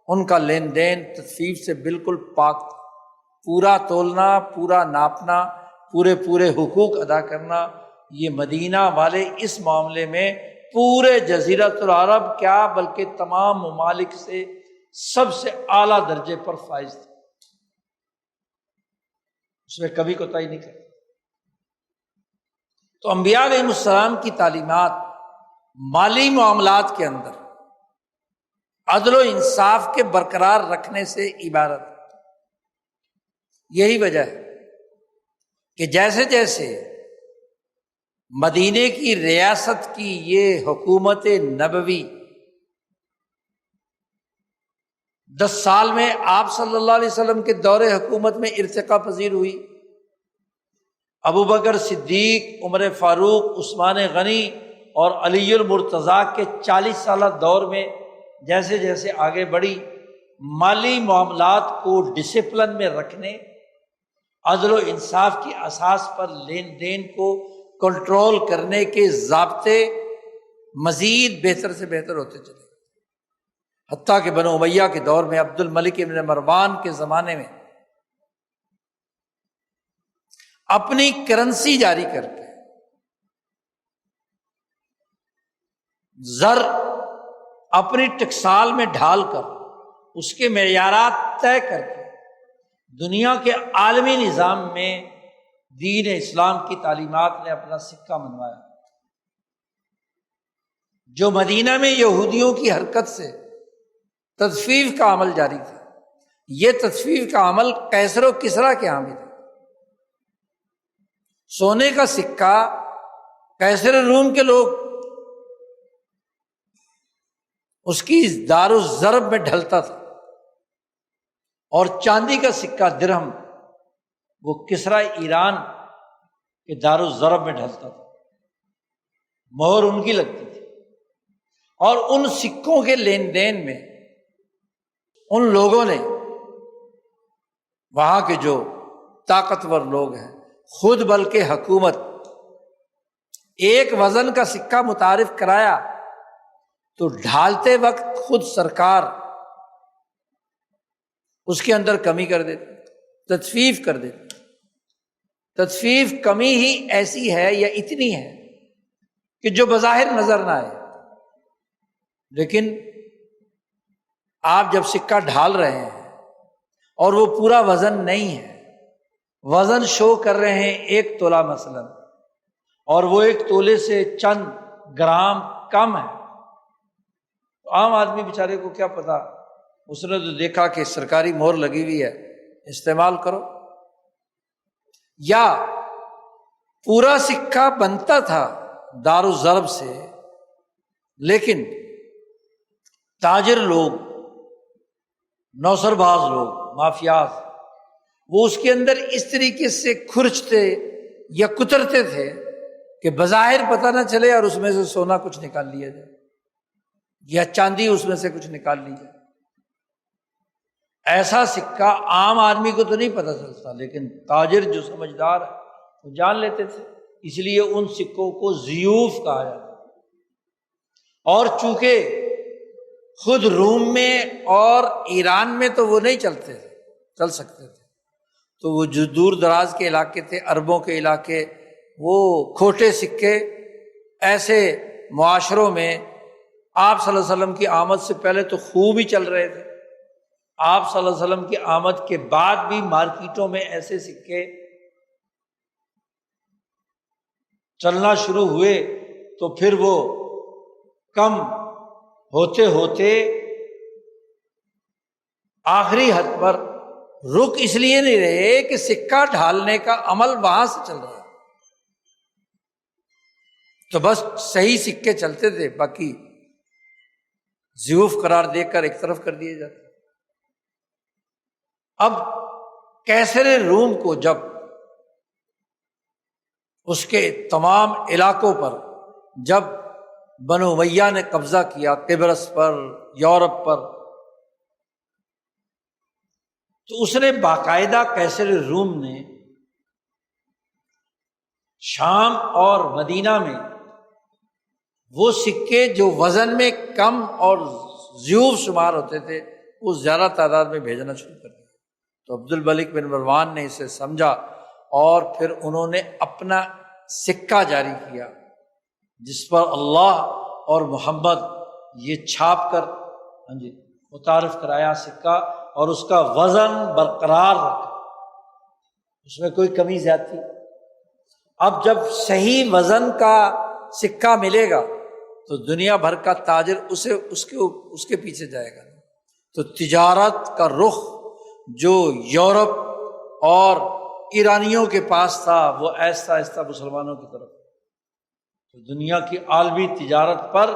ان کا لین دین تطفیف سے بالکل پاک تھا، پورا تولنا، پورا ناپنا، پورے حقوق ادا کرنا، یہ مدینہ والے اس معاملے میں پورے جزیرۃ العرب کیا بلکہ تمام ممالک سے سب سے اعلیٰ درجے پر فائز تھے، اس میں کبھی کوتاہی نہیں کرتے۔ تو انبیاء علیہ السلام کی تعلیمات مالی معاملات کے اندر عدل و انصاف کے برقرار رکھنے سے عبارت ہے۔ یہی وجہ ہے کہ جیسے جیسے مدینے کی ریاست کی یہ حکومت نبوی 10 سال میں آپ صلی اللہ علیہ وسلم کے دور حکومت میں ارتقا پذیر ہوئی، ابو بکر صدیق، عمر فاروق، عثمان غنی اور علی المرتضیٰ کے 40 سالہ دور میں جیسے جیسے آگے بڑھی، مالی معاملات کو ڈسپلن میں رکھنے، عدل و انصاف کی اساس پر لین دین کو کنٹرول کرنے کے ضابطے مزید بہتر سے بہتر ہوتے چلے، حتیٰ کہ بنو امیہ کے دور میں عبد الملک ابن مروان کے زمانے میں اپنی کرنسی جاری کر کے زر اپنی ٹکسال میں ڈھال کر اس کے معیارات طے کر کے دنیا کے عالمی نظام میں دین اسلام کی تعلیمات نے اپنا سکہ منوایا۔ جو مدینہ میں یہودیوں کی حرکت سے تطفیف کا عمل جاری تھا، یہ تطفیف کا عمل قیصر و کسریٰ کے ہاں بھی تھا۔ سونے کا سکہ قیصر روم کے لوگ اس کی دار الضرب میں ڈھلتا تھا، اور چاندی کا سکہ درہم وہ کسریٰ ایران کے دار الضرب میں ڈھلتا تھا، مہر ان کی لگتی تھی۔ اور ان سکوں کے لین دین میں ان لوگوں نے، وہاں کے جو طاقتور لوگ ہیں، خود بلکہ حکومت ایک وزن کا سکہ متعارف کرایا تو ڈھالتے وقت خود سرکار اس کے اندر کمی کر دیتے، تطفیف کر دیتے۔ تطفیف کمی ہی ایسی ہے یا اتنی ہے کہ جو بظاہر نظر نہ آئے، لیکن آپ جب سکہ ڈھال رہے ہیں اور وہ پورا وزن نہیں ہے، وزن شو کر رہے ہیں 1 تولہ مثلا، اور وہ 1 تولے سے چند گرام کم ہے، تو عام آدمی بیچارے کو کیا پتا، اس نے تو دیکھا کہ سرکاری مہر لگی ہوئی ہے، استعمال کرو۔ یا پورا سکہ بنتا تھا دار الضرب سے، لیکن تاجر لوگ، نوسر باز لوگ، مافیاز، وہ اس کے اندر اس طریقے سے کھرچتے یا کترتے تھے کہ بظاہر پتہ نہ چلے اور اس میں سے سونا کچھ نکال لیا جائے یا چاندی اس میں سے کچھ نکال لی جائے۔ ایسا سکہ عام آدمی کو تو نہیں پتہ چلتا، لیکن تاجر جو سمجھدار ہے وہ جان لیتے تھے، اس لیے ان سکوں کو زیوف کہا جاتا ہے۔ اور چونکہ خود روم میں اور ایران میں تو وہ نہیں چل سکتے تھے، تو وہ جو دور دراز کے علاقے تھے، عربوں کے علاقے، وہ کھوٹے سکے ایسے معاشروں میں آپ صلی اللہ علیہ وسلم کی آمد سے پہلے تو خوب ہی چل رہے تھے، آپ صلی اللہ علیہ وسلم کی آمد کے بعد بھی مارکیٹوں میں ایسے سکے چلنا شروع ہوئے، تو پھر وہ کم ہوتے ہوتے آخری حد پر رک اس لیے نہیں رہے کہ سکہ ڈھالنے کا عمل وہاں سے چل رہا ہے، تو بس صحیح سکے چلتے تھے، باقی زیوف قرار دے کر ایک طرف کر دیے جاتے۔ اب قیصر روم کو جب اس کے تمام علاقوں پر جب بنو امیہ نے قبضہ کیا، قبرص پر، یورپ پر، تو اس نے باقاعدہ قیصر روم نے شام اور مدینہ میں وہ سکے جو وزن میں کم اور زیوف شمار ہوتے تھے وہ زیادہ تعداد میں بھیجنا شروع کر دیا۔ تو عبد الملک بن مروان نے اسے سمجھا اور پھر انہوں نے اپنا سکہ جاری کیا جس پر اللہ اور محمد یہ چھاپ کر متعارف کرایا سکہ، اور اس کا وزن برقرار رکھا، اس میں کوئی کمی زیادتی۔ اب جب صحیح وزن کا سکہ ملے گا تو دنیا بھر کا تاجر اس کے پیچھے جائے گا۔ تو تجارت کا رخ جو یورپ اور ایرانیوں کے پاس تھا وہ آہستہ آہستہ مسلمانوں کی طرف، تو دنیا کی عالمی تجارت پر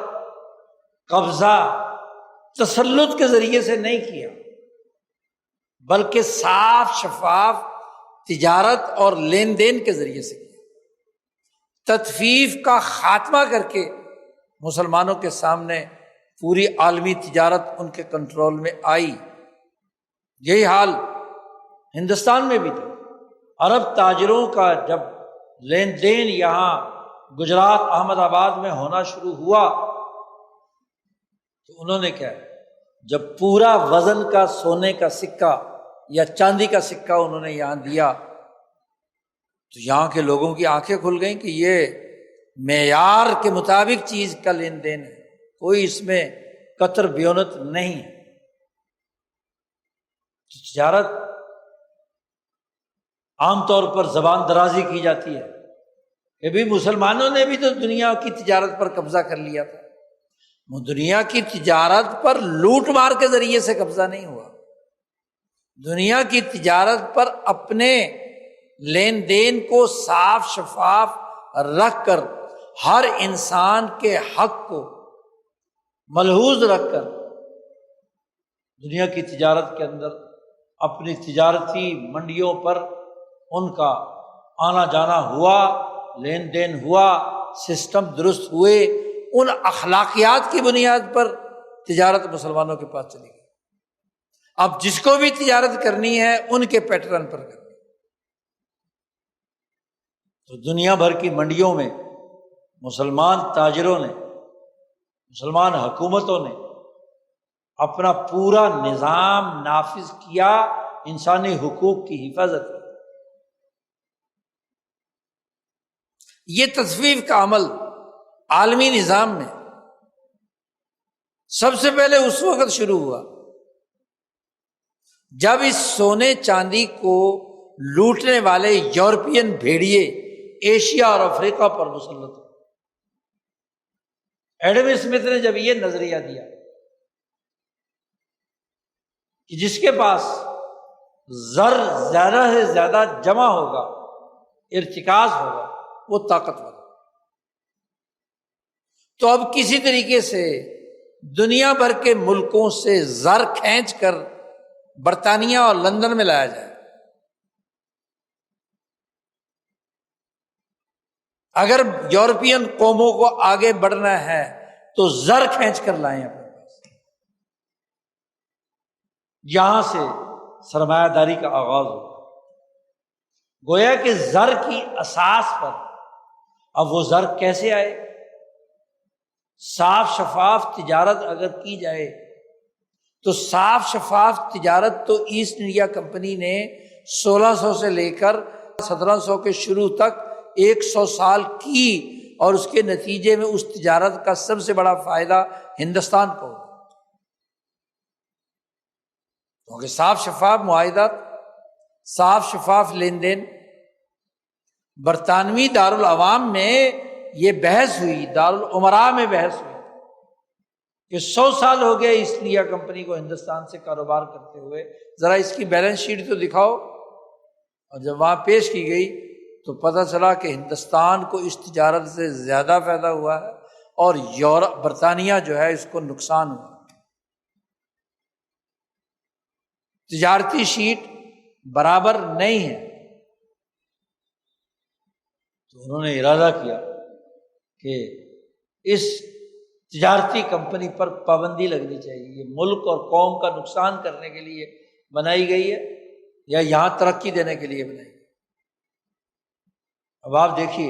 قبضہ تسلط کے ذریعے سے نہیں کیا، بلکہ صاف شفاف تجارت اور لین دین کے ذریعے سے کیا۔ تطفیف کا خاتمہ کر کے مسلمانوں کے سامنے پوری عالمی تجارت ان کے کنٹرول میں آئی۔ یہی حال ہندوستان میں بھی تھا۔ عرب تاجروں کا جب لین دین یہاں گجرات احمد آباد میں ہونا شروع ہوا تو انہوں نے کیا، جب پورا وزن کا سونے کا سکہ یا چاندی کا سکہ انہوں نے یہاں دیا تو یہاں کے لوگوں کی آنکھیں کھل گئیں کہ یہ معیار کے مطابق چیز کا لین دین ہے، کوئی اس میں قطر بیونت نہیں۔ تجارت عام طور پر زبان درازی کی جاتی ہے کہ بھی مسلمانوں نے بھی تو دنیا کی تجارت پر قبضہ کر لیا تھا۔ وہ دنیا کی تجارت پر لوٹ مار کے ذریعے سے قبضہ نہیں ہوا، دنیا کی تجارت پر اپنے لین دین کو صاف شفاف رکھ کر، ہر انسان کے حق کو ملحوظ رکھ کر دنیا کی تجارت کے اندر اپنی تجارتی منڈیوں پر ان کا آنا جانا ہوا، لین دین ہوا، سسٹم درست ہوئے، ان اخلاقیات کی بنیاد پر تجارت مسلمانوں کے پاس چلی گئی۔ اب جس کو بھی تجارت کرنی ہے ان کے پیٹرن پر کرنی، تو دنیا بھر کی منڈیوں میں مسلمان تاجروں نے، مسلمان حکومتوں نے اپنا پورا نظام نافذ کیا، انسانی حقوق کی حفاظت کی۔ یہ تصفیف کا عمل عالمی نظام میں سب سے پہلے اس وقت شروع ہوا جب اس سونے چاندی کو لوٹنے والے یورپین بھیڑیے ایشیا اور افریقہ پر مسلط ہوئے۔ ایڈم اسمتھ نے جب یہ نظریہ دیا کہ جس کے پاس زر زیادہ سے زیادہ جمع ہوگا، ارتکاز ہوگا، وہ طاقتور، تو اب کسی طریقے سے دنیا بھر کے ملکوں سے زر کھینچ کر برطانیہ اور لندن میں لایا جائے۔ اگر یورپین قوموں کو آگے بڑھنا ہے تو زر کھینچ کر لائیں اپنے پاس، یہاں سے سرمایہ داری کا آغاز ہوگا۔ گویا کہ زر کی اساس پر اب وہ زر کیسے آئے؟ صاف شفاف تجارت اگر کی جائے تو صاف شفاف تجارت تو ایسٹ انڈیا کمپنی نے 1600 سے لے کر 1700 کے شروع تک 100 سال کی، اور اس کے نتیجے میں اس تجارت کا سب سے بڑا فائدہ ہندوستان کو، کیونکہ صاف شفاف معاہدات، صاف شفاف لین دین۔ برطانوی دارالعوام میں یہ بحث ہوئی، دارالعمراء میں بحث ہوئی کہ 100 سال ہو گئے ایسٹ انڈیا کمپنی کو ہندوستان سے کاروبار کرتے ہوئے، ذرا اس کی بیلنس شیٹ تو دکھاؤ۔ اور جب وہاں پیش کی گئی تو پتہ چلا کہ ہندوستان کو اس تجارت سے زیادہ فائدہ ہوا ہے اور برطانیہ جو ہے اس کو نقصان ہوا۔ تجارتی شیٹ برابر نہیں ہے، تو انہوں نے ارادہ کیا کہ اس تجارتی کمپنی پر پابندی لگنی چاہیے، یہ ملک اور قوم کا نقصان کرنے کے لیے بنائی گئی ہے یا یہاں ترقی دینے کے لیے بنائی گئی۔ اب آپ دیکھیے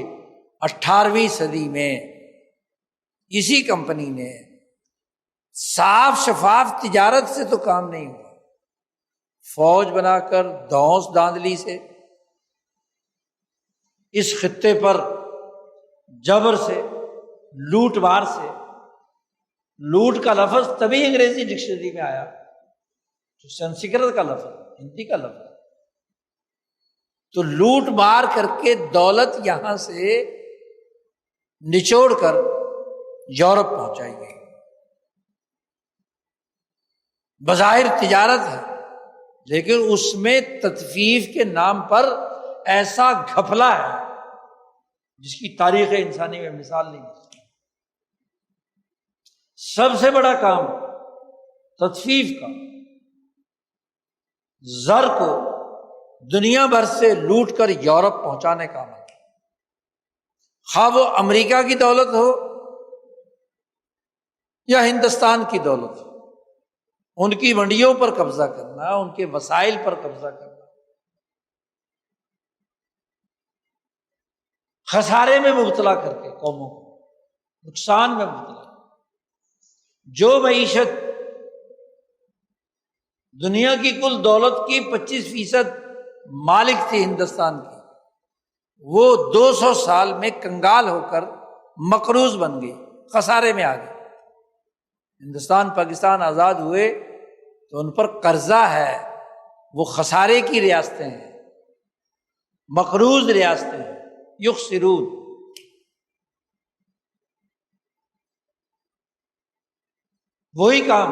18ویں صدی میں اسی کمپنی نے صاف شفاف تجارت سے تو کام نہیں ہوا، فوج بنا کر دھونس دھاندلی سے اس خطے پر جبر سے، لوٹ مار سے لوٹ کا لفظ تبھی انگریزی ڈکشنری میں آیا، تو سنسکرت کا لفظ، ہندی کا لفظ، تو لوٹ مار کر کے دولت یہاں سے نچوڑ کر یورپ پہنچائی گئی۔ بظاہر تجارت ہے، لیکن اس میں تطفیف کے نام پر ایسا گھپلا ہے جس کی تاریخ انسانی میں مثال نہیں ہے۔ سب سے بڑا کام تطفیف کا، زر کو دنیا بھر سے لوٹ کر یورپ پہنچانے کا عمل، خواہ وہ امریکہ کی دولت ہو یا ہندوستان کی دولت ہو، ان کی منڈیوں پر قبضہ کرنا، ان کے وسائل پر قبضہ کرنا، خسارے میں مبتلا کر کے قوموں کو نقصان میں مبتلا۔ جو معیشت دنیا کی کل دولت کی 25% مالک تھی ہندوستان کی، وہ 200 سال میں کنگال ہو کر مقروض بن گئی، خسارے میں آ گئی۔ ہندوستان پاکستان آزاد ہوئے تو ان پر قرضہ ہے، وہ خسارے کی ریاستیں ہیں، مقروض ریاستیں ہیں، یخسرون۔ وہی کام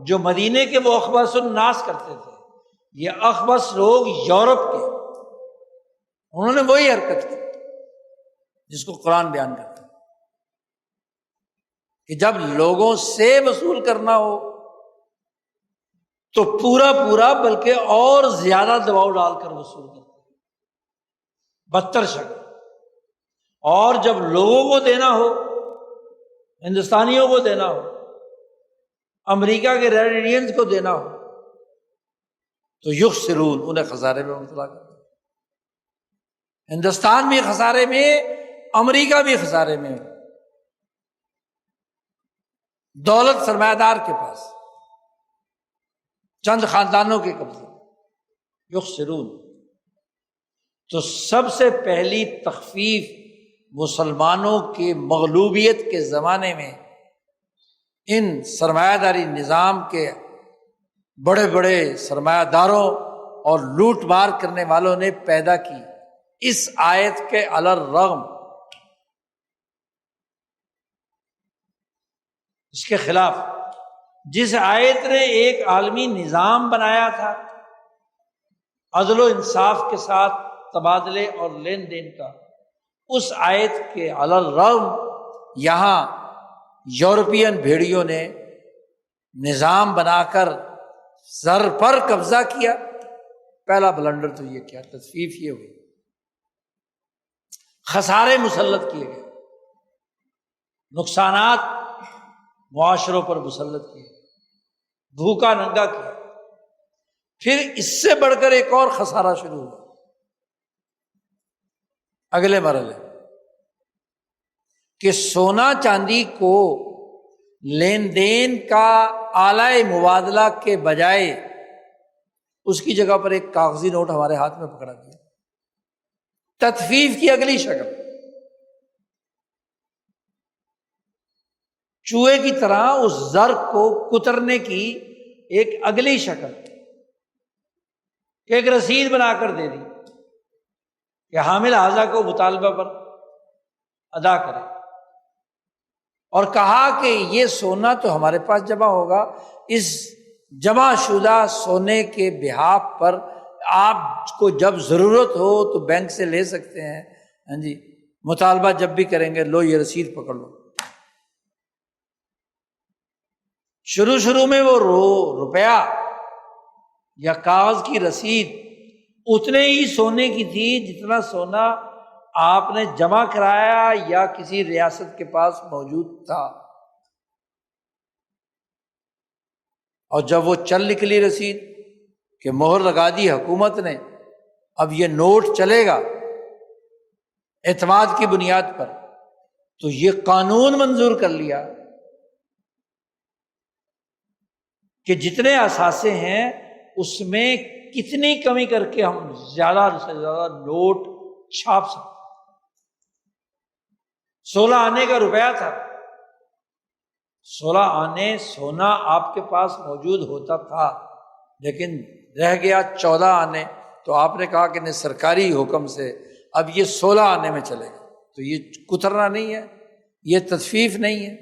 جو مدینے کے وہ اخبث الناس کرتے تھے، یہ اخبث لوگ یورپ کے، انہوں نے وہی حرکت کی جس کو قرآن بیان کرتا ہے کہ جب لوگوں سے وصول کرنا ہو تو پورا بلکہ اور زیادہ دباؤ ڈال کر وصول کرتے ہیں، بدتر شکل۔ اور جب لوگوں کو دینا ہو، ہندوستانیوں کو دینا ہو، امریکہ کے ریڈ انڈینز کو دینا ہو، تو یخسرون، انہیں خسارے میں مبتلا کرتے۔ ہندوستان بھی خسارے میں، امریکہ بھی خسارے میں، دولت سرمایہ دار کے پاس، چند خاندانوں کے قبضے، یخسرون۔ تو سب سے پہلی تخفیف مسلمانوں کے مغلوبیت کے زمانے میں ان سرمایہ داری نظام کے بڑے بڑے سرمایہ داروں اور لوٹ مار کرنے والوں نے پیدا کی، اس آیت کے علی الرغم، اس کے خلاف جس آیت نے ایک عالمی نظام بنایا تھا عدل و انصاف کے ساتھ تبادلے اور لین دین کا، اس آیت کے علی الرغم یہاں یورپین بھیڑیوں نے نظام بنا کر زر پر قبضہ کیا۔ پہلا بلنڈر تو یہ کیا، تطفیف یہ ہوئی، خسارے مسلط کیے گئے، نقصانات معاشروں پر مسلط کیے، بھوکا ننگا کیا۔ پھر اس سے بڑھ کر ایک اور خسارہ شروع ہوا اگلے مرحلے کہ سونا چاندی کو لین دین کا آلہ مبادلہ کے بجائے اس کی جگہ پر ایک کاغذی نوٹ ہمارے ہاتھ میں پکڑا دیا۔ تطفیف کی اگلی شکل، چوہے کی طرح اس زر کو کترنے کی ایک اگلی شکل، کہ ایک رسید بنا کر دے دی کہ حامل حاضہ کو مطالبہ پر ادا کرے، اور کہا کہ یہ سونا تو ہمارے پاس جمع ہوگا، اس جمع شدہ سونے کے بہاف پر آپ کو جب ضرورت ہو تو بینک سے لے سکتے ہیں، ہاں جی، مطالبہ جب بھی کریں گے لو یہ رسید پکڑ لو۔ شروع میں وہ روپیہ یا کاغذ کی رسید اتنے ہی سونے کی تھی جتنا سونا آپ نے جمع کرایا یا کسی ریاست کے پاس موجود تھا، اور جب وہ چل نکلی رسید کہ مہر لگا دی حکومت نے، اب یہ نوٹ چلے گا اعتماد کی بنیاد پر، تو یہ قانون منظور کر لیا کہ جتنے اثاثے ہیں اس میں کتنی کمی کر کے ہم زیادہ سے زیادہ نوٹ چھاپ سکتے۔ 16 آنے کا روپیہ تھا، 16 آنے سونا آپ کے پاس موجود ہوتا تھا، لیکن رہ گیا 14 آنے، تو آپ نے کہا کہ نہیں، سرکاری حکم سے اب یہ 16 آنے میں چلے گا۔ تو یہ کترنا نہیں ہے، یہ تطفیف نہیں ہے،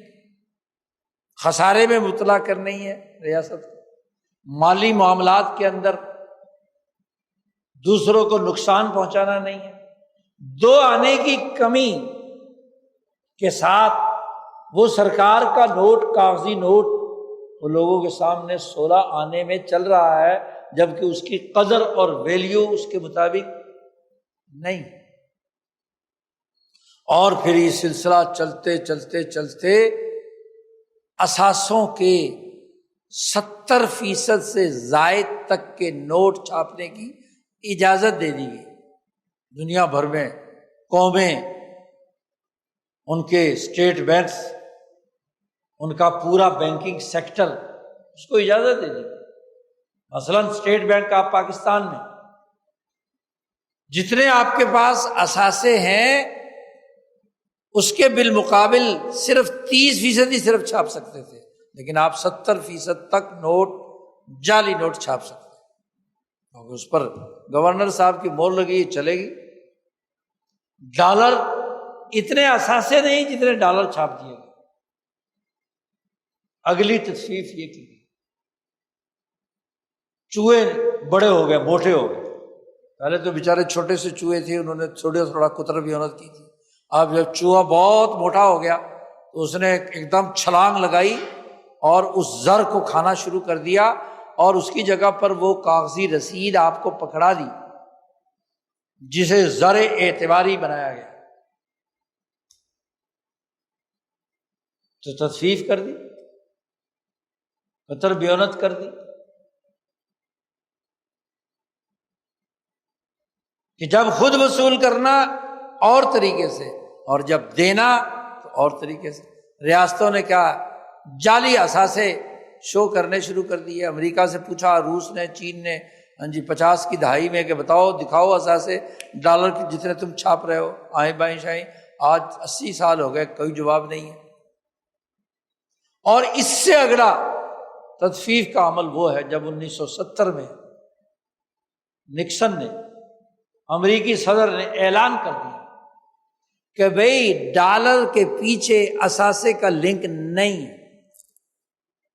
خسارے میں مبتلا کرنی ہے ریاست کو، مالی معاملات کے اندر دوسروں کو نقصان پہنچانا نہیں ہے۔ 2 آنے کی کمی کے ساتھ وہ سرکار کا نوٹ، کاغذی نوٹ، وہ لوگوں کے سامنے 16 آنے میں چل رہا ہے، جبکہ اس کی قدر اور ویلیو اس کے مطابق نہیں۔ اور پھر یہ سلسلہ چلتے چلتے چلتے اثاثوں کے 70% سے زائد تک کے نوٹ چھاپنے کی اجازت دے دی گئی۔ دنیا بھر میں قومیں، ان کے اسٹیٹ بینکس، ان کا پورا بینکنگ سیکٹر اس کو اجازت دے دی۔ مثلاً اسٹیٹ بینک آف پاکستان میں جتنے آپ کے پاس اثاثے ہیں اس کے بالمقابل صرف 30% ہی صرف چھاپ سکتے تھے، لیکن آپ 70% تک نوٹ، جعلی نوٹ چھاپ سکتے ہیں، کیونکہ اس پر گورنر صاحب کی مہر لگی، چلے گی۔ ڈالر اتنے اثاثے نہیں جتنے ڈالر چھاپ دیے گئے۔ اگلی تخفیف یہ کی، چوہے بڑے ہو گئے، موٹے ہو گئے۔ پہلے تو بیچارے چھوٹے سے چوہے تھے، انہوں نے تھوڑا کتر بھی محنت کی تھی۔ اب جب چوہا بہت موٹا ہو گیا تو اس نے ایک دم چھلانگ لگائی اور اس زر کو کھانا شروع کر دیا، اور اس کی جگہ پر وہ کاغذی رسید آپ کو پکڑا دی جسے زر اعتباری بنایا گیا، تو تخفیف کر دی، قطر بیونت کر دی کہ جب خود وصول کرنا اور طریقے سے، اور جب دینا تو اور طریقے سے۔ ریاستوں نے کیا جعلی اثاثے شو کرنے شروع کر دیے۔ امریکہ سے پوچھا، روس نے، چین نے، 50 کی دہائی میں کہ بتاؤ، دکھاؤ اثاثے ڈالر کے جتنے تم چھاپ رہے ہو، آئیں بائیں شائیں۔ آج 80 سال ہو گئے، کوئی جواب نہیں ہے۔ اور اس سے اگلا تخفیف کا عمل وہ ہے جب 1970 میں نکسن نے، امریکی صدر نے اعلان کر دیا کہ بھئی ڈالر کے پیچھے اثاثے کا لنک نہیں ہے،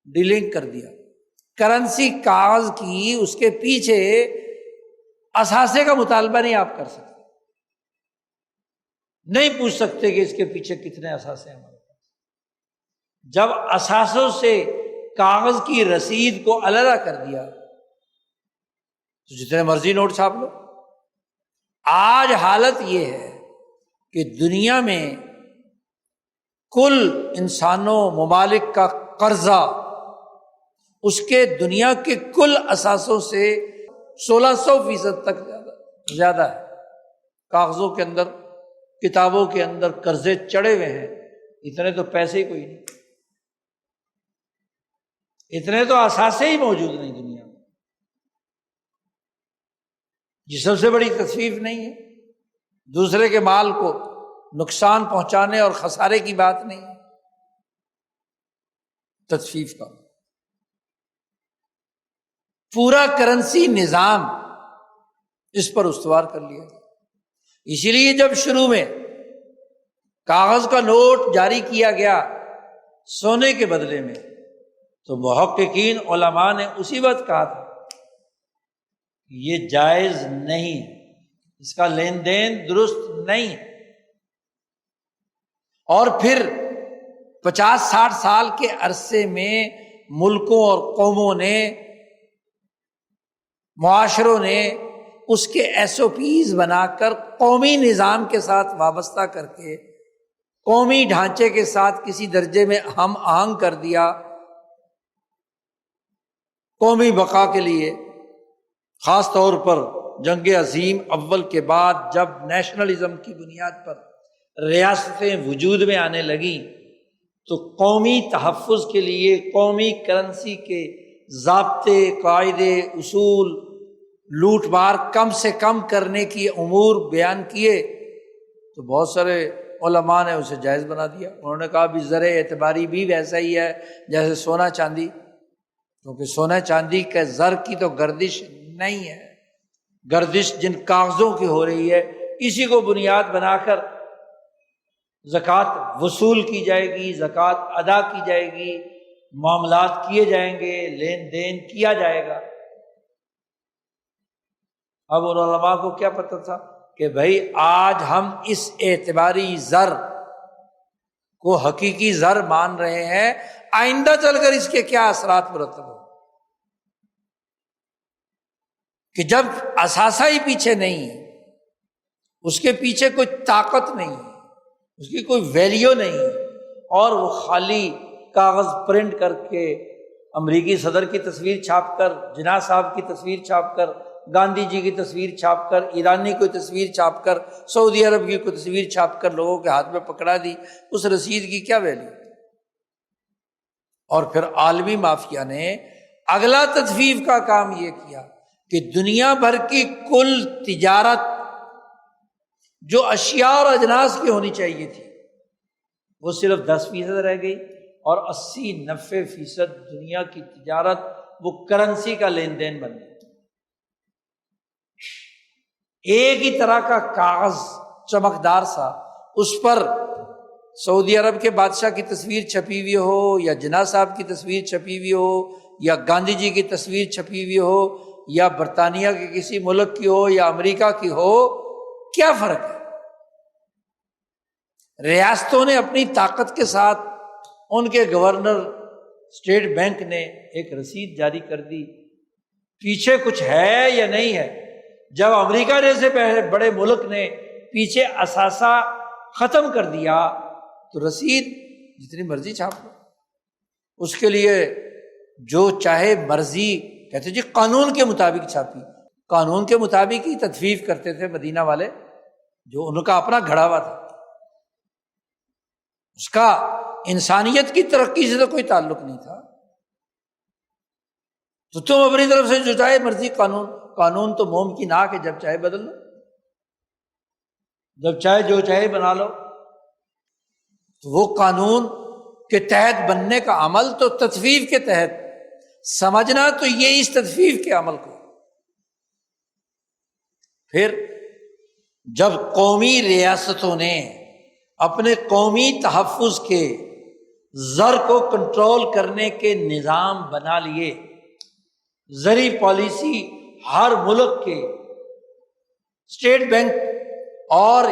ڈی لنک کر دیا۔ کرنسی کاغذ کی اس کے پیچھے اثاثے کا مطالبہ نہیں آپ کر سکتے، نہیں پوچھ سکتے کہ اس کے پیچھے کتنے اثاثے ہیں ہمارے پاس۔ جب اثاثوں سے کاغذ کی رسید کو علیحدہ کر دیا تو جتنے مرضی نوٹ چھاپ لو۔ آج حالت یہ ہے کہ دنیا میں کل انسانوں، ممالک کا قرضہ اس کے دنیا کے کل اثاثوں سے 1600% تک زیادہ ہے۔ کاغذوں کے اندر، کتابوں کے اندر قرضے چڑھے ہوئے ہیں، اتنے تو پیسے ہی کوئی نہیں، اتنے تو اثاثے ہی موجود نہیں دنیا میں۔ یہ سب سے بڑی تخفیف نہیں ہے، دوسرے کے مال کو نقصان پہنچانے اور خسارے کی بات نہیں ہے، تخفیف کا پورا کرنسی نظام اس پر استوار کر لیا۔ اسی لیے جب شروع میں کاغذ کا نوٹ جاری کیا گیا سونے کے بدلے میں، تو محققین علماء نے اسی وقت کہا تھا یہ جائز نہیں، اس کا لین دین درست نہیں۔ اور پھر 50-60 سال کے عرصے میں ملکوں اور قوموں نے، معاشروں نے اس کے SOPs بنا کر قومی نظام کے ساتھ وابستہ کر کے، قومی ڈھانچے کے ساتھ کسی درجے میں ہم آہنگ کر دیا، قومی بقا کے لیے۔ خاص طور پر جنگ عظیم اول کے بعد جب نیشنلزم کی بنیاد پر ریاستیں وجود میں آنے لگیں، تو قومی تحفظ کے لیے قومی کرنسی کے ضابطے، قاعدے، اصول، لوٹ مار کم سے کم کرنے کی امور بیان کیے، تو بہت سارے علماء نے اسے جائز بنا دیا. انہوں نے کہا بھی زر اعتباری بھی ویسا ہی ہے جیسے سونا چاندی، کیونکہ سونا چاندی کے زر کی تو گردش نہیں ہے. گردش جن کاغذوں کی ہو رہی ہے اسی کو بنیاد بنا کر زکوٰۃ وصول کی جائے گی، زکوٰۃ ادا کی جائے گی، معاملات کیے جائیں گے، لین دین کیا جائے گا. اب ان علماء کو کیا پتہ تھا کہ بھائی آج ہم اس اعتباری زر کو حقیقی زر مان رہے ہیں، آئندہ چل کر اس کے کیا اثرات مرتب ہو، کہ جب اثاثہ ہی پیچھے نہیں ہے، اس کے پیچھے کوئی طاقت نہیں ہے، اس کی کوئی ویلیو نہیں ہے، اور وہ خالی کاغذ پرنٹ کر کے امریکی صدر کی تصویر چھاپ کر، جناح صاحب کی تصویر چھاپ کر، گاندھی جی کی تصویر چھاپ کر، ایرانی کوئی تصویر چھاپ کر، سعودی عرب کی کوئی تصویر چھاپ کر لوگوں کے ہاتھ میں پکڑا دی، اس رسید کی کیا ویلیو؟ اور پھر عالمی مافیا نے اگلا تطفیف کا کام یہ کیا کہ دنیا بھر کی کل تجارت جو اشیاء اور اجناس کی ہونی چاہیے تھی وہ صرف 10% رہ گئی، اور 80-90% دنیا کی تجارت وہ کرنسی کا لین دین بن گئی. ایک ہی طرح کا کاغذ چمکدار سا، اس پر سعودی عرب کے بادشاہ کی تصویر چھپی ہوئی ہو، یا جناح صاحب کی تصویر چھپی ہوئی ہو، یا گاندھی جی کی تصویر چھپی ہوئی ہو، یا برطانیہ کے کسی ملک کی ہو، یا امریکہ کی ہو، کیا فرق ہے؟ ریاستوں نے اپنی طاقت کے ساتھ، ان کے گورنر، اسٹیٹ بینک نے ایک رسید جاری کر دی، پیچھے کچھ ہے یا نہیں ہے. جب امریکہ جیسے بڑے ملک نے پیچھے اثاثہ ختم کر دیا تو رسید جتنی مرضی چھاپ لو، اس کے لیے جو چاہے مرضی، کہتے جی قانون کے مطابق چھاپی. قانون کے مطابق ہی تدفیف کرتے تھے مدینہ والے، جو ان کا اپنا گھڑا ہوا تھا، اس کا انسانیت کی ترقی سے تو کوئی تعلق نہیں تھا. تو تم اپنی طرف سے جو چاہے مرضی قانون تو موم کی ناک ہے، جب چاہے بدل لو، جب چاہے جو چاہے بنا لو. تو وہ قانون کے تحت بننے کا عمل تو تطفیف کے تحت سمجھنا، تو یہ اس تطفیف کے عمل کو. پھر جب قومی ریاستوں نے اپنے قومی تحفظ کے زر کو کنٹرول کرنے کے نظام بنا لیے، زرعی پالیسی ہر ملک کے اسٹیٹ بینک اور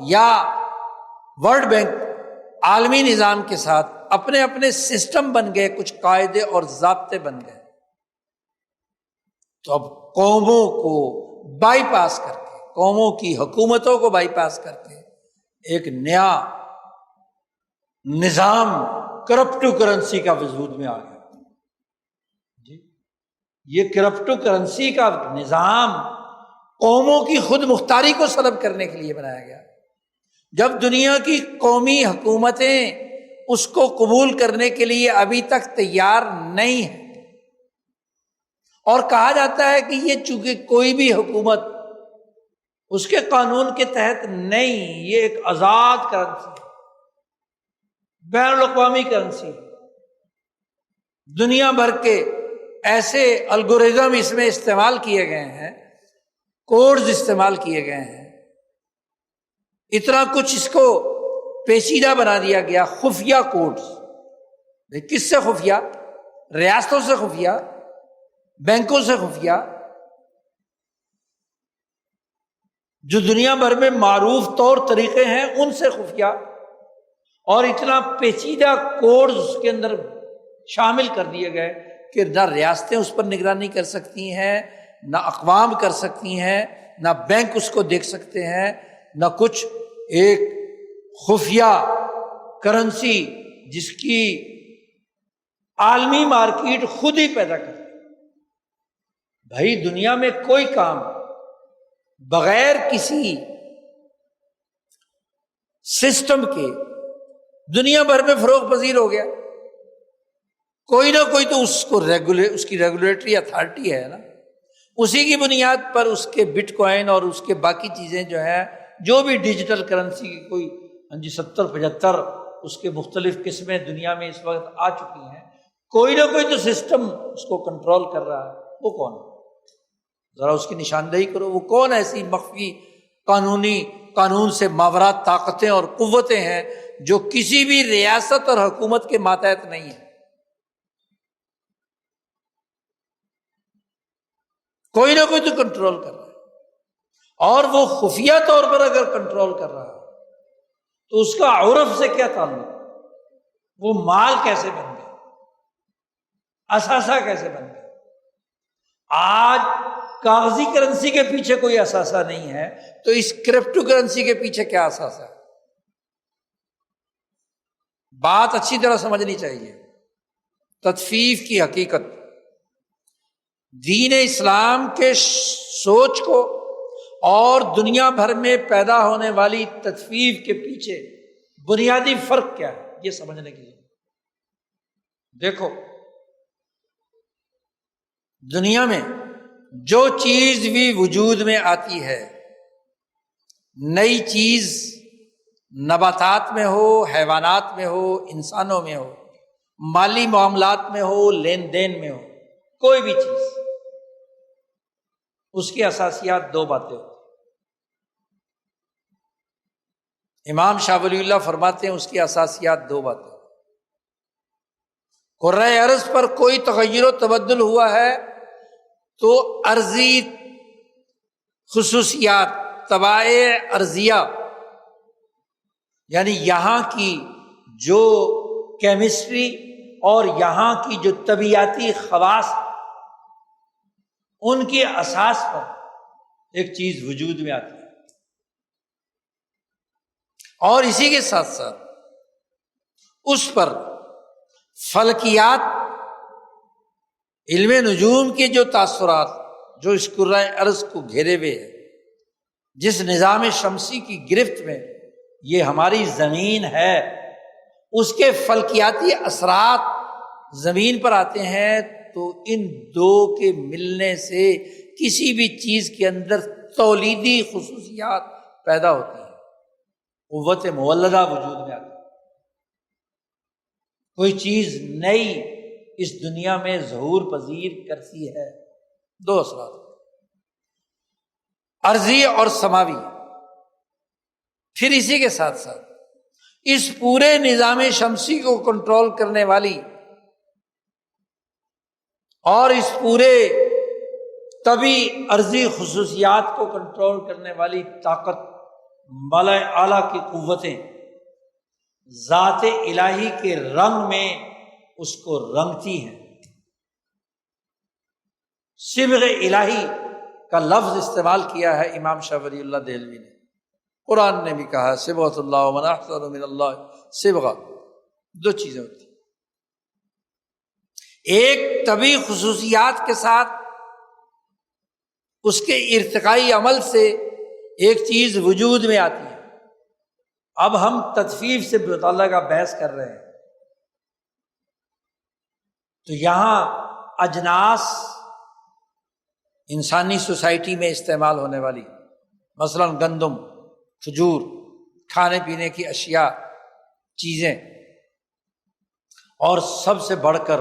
یا ورلڈ بینک عالمی نظام کے ساتھ اپنے اپنے سسٹم بن گئے، کچھ قاعدے اور ضابطے بن گئے. تو اب قوموں کو بائی پاس کر کے، قوموں کی حکومتوں کو بائی پاس کر کے ایک نیا نظام کرپٹو کرنسی کا وجود میں آ گیا. جی یہ کرپٹو کرنسی کا نظام قوموں کی خود مختاری کو سلب کرنے کے لیے بنایا گیا. جب دنیا کی قومی حکومتیں اس کو قبول کرنے کے لیے ابھی تک تیار نہیں ہیں، اور کہا جاتا ہے کہ یہ چونکہ کوئی بھی حکومت اس کے قانون کے تحت نہیں، یہ ایک آزاد کرنسی ہے، بین الاقوامی کرنسی، دنیا بھر کے ایسے الگوریزم اس میں استعمال کیے گئے ہیں، کوڈز استعمال کیے گئے ہیں، اتنا کچھ اس کو پیچیدہ بنا دیا گیا. خفیہ کوڈز، کس سے خفیہ؟ ریاستوں سے خفیہ، بینکوں سے خفیہ، جو دنیا بھر میں معروف طور طریقے ہیں ان سے خفیہ، اور اتنا پیچیدہ کوڈز اس کے اندر شامل کر دیے گئے کہ نہ ریاستیں اس پر نگرانی کر سکتی ہیں، نہ اقوام کر سکتی ہیں، نہ بینک اس کو دیکھ سکتے ہیں، نہ کچھ. ایک خفیہ کرنسی جس کی عالمی مارکیٹ خود ہی پیدا کرتی. بھائی دنیا میں کوئی کام بغیر کسی سسٹم کے دنیا بھر میں فروغ پذیر ہو گیا. کوئی نہ کوئی تو اس کی ریگولیٹری اتھارٹی ہے نا، اسی کی بنیاد پر اس کے بٹ کوائن اور اس کے باقی چیزیں جو ہیں، جو بھی ڈیجیٹل کرنسی کی کوئی 70-75 اس کے مختلف قسمیں دنیا میں اس وقت آ چکی ہیں، کوئی نہ کوئی تو سسٹم اس کو کنٹرول کر رہا ہے، وہ کون ہے؟ ذرا اس کی نشاندہی کرو، وہ کون ایسی مخفی قانون سے ماورا طاقتیں اور قوتیں ہیں جو کسی بھی ریاست اور حکومت کے ماتحت نہیں ہیں؟ کوئی نہ کوئی تو کنٹرول کر رہا ہے، اور وہ خفیہ طور پر اگر کنٹرول کر رہا ہے تو اس کا عرف سے کیا تعلق؟ وہ مال کیسے بن گیا، اثاثہ کیسے بن گیا؟ آج کاغذی کرنسی کے پیچھے کوئی اثاثہ نہیں ہے تو اس کرپٹو کرنسی کے پیچھے کیا اثاثہ ہے؟ بات اچھی طرح سمجھنی چاہیے، تطفیف کی حقیقت۔ دین اسلام کے سوچ کو اور دنیا بھر میں پیدا ہونے والی تطفیف کے پیچھے بنیادی فرق کیا ہے، یہ سمجھنے کی ضرورت۔ دیکھو، دنیا میں جو چیز بھی وجود میں آتی ہے، نئی چیز نباتات میں ہو، حیوانات میں ہو، انسانوں میں ہو، مالی معاملات میں ہو، لین دین میں ہو، کوئی بھی چیز، اس کی اساسیات دو باتیں ہوتی ہیں۔ امام شاہ ولی اللہ فرماتے ہیں اس کی اساسیات دو باتیں۔ کرۂ ارض پر کوئی تغیر و تبدل ہوا ہے تو ارضی خصوصیات، طبائع ارضیہ، یعنی یہاں کی جو کیمسٹری اور یہاں کی جو طبیعیاتی خواص، ان کی اساس پر ایک چیز وجود میں آتی ہے، اور اسی کے ساتھ ساتھ اس پر فلکیات، علم نجوم کے جو تاثرات جو اس کرۂ ارض کو گھیرے ہوئے ہے، جس نظام شمسی کی گرفت میں یہ ہماری زمین ہے، اس کے فلکیاتی اثرات زمین پر آتے ہیں، تو ان دو کے ملنے سے کسی بھی چیز کے اندر تولیدی خصوصیات پیدا ہوتی ہیں، قوت مولدہ وجود میں آتی ہے، کوئی چیز نئی اس دنیا میں ظہور پذیر کرتی ہے۔ دو اثرات، ارضی اور سماوی۔ پھر اسی کے ساتھ ساتھ اس پورے نظام شمسی کو کنٹرول کرنے والی اور اس پورے طبی ارضی خصوصیات کو کنٹرول کرنے والی طاقت، ملائے اعلیٰ کی قوتیں ذات الہی کے رنگ میں اس کو رنگتی ہیں۔ صبغ الہی کا لفظ استعمال کیا ہے امام شاہ ولی اللہ دہلوی نے، قرآن نے بھی کہا صبغۃ اللہ ومن احسن من اللہ صبغہ۔ دو چیزیں ہوتی ہیں، ایک طبی خصوصیات کے ساتھ اس کے ارتقائی عمل سے ایک چیز وجود میں آتی ہے۔ اب ہم تطفیف سے متعلقہ بحث کر رہے ہیں، تو یہاں اجناس انسانی سوسائٹی میں استعمال ہونے والی، مثلا گندم، کھجور، کھانے پینے کی اشیاء، چیزیں، اور سب سے بڑھ کر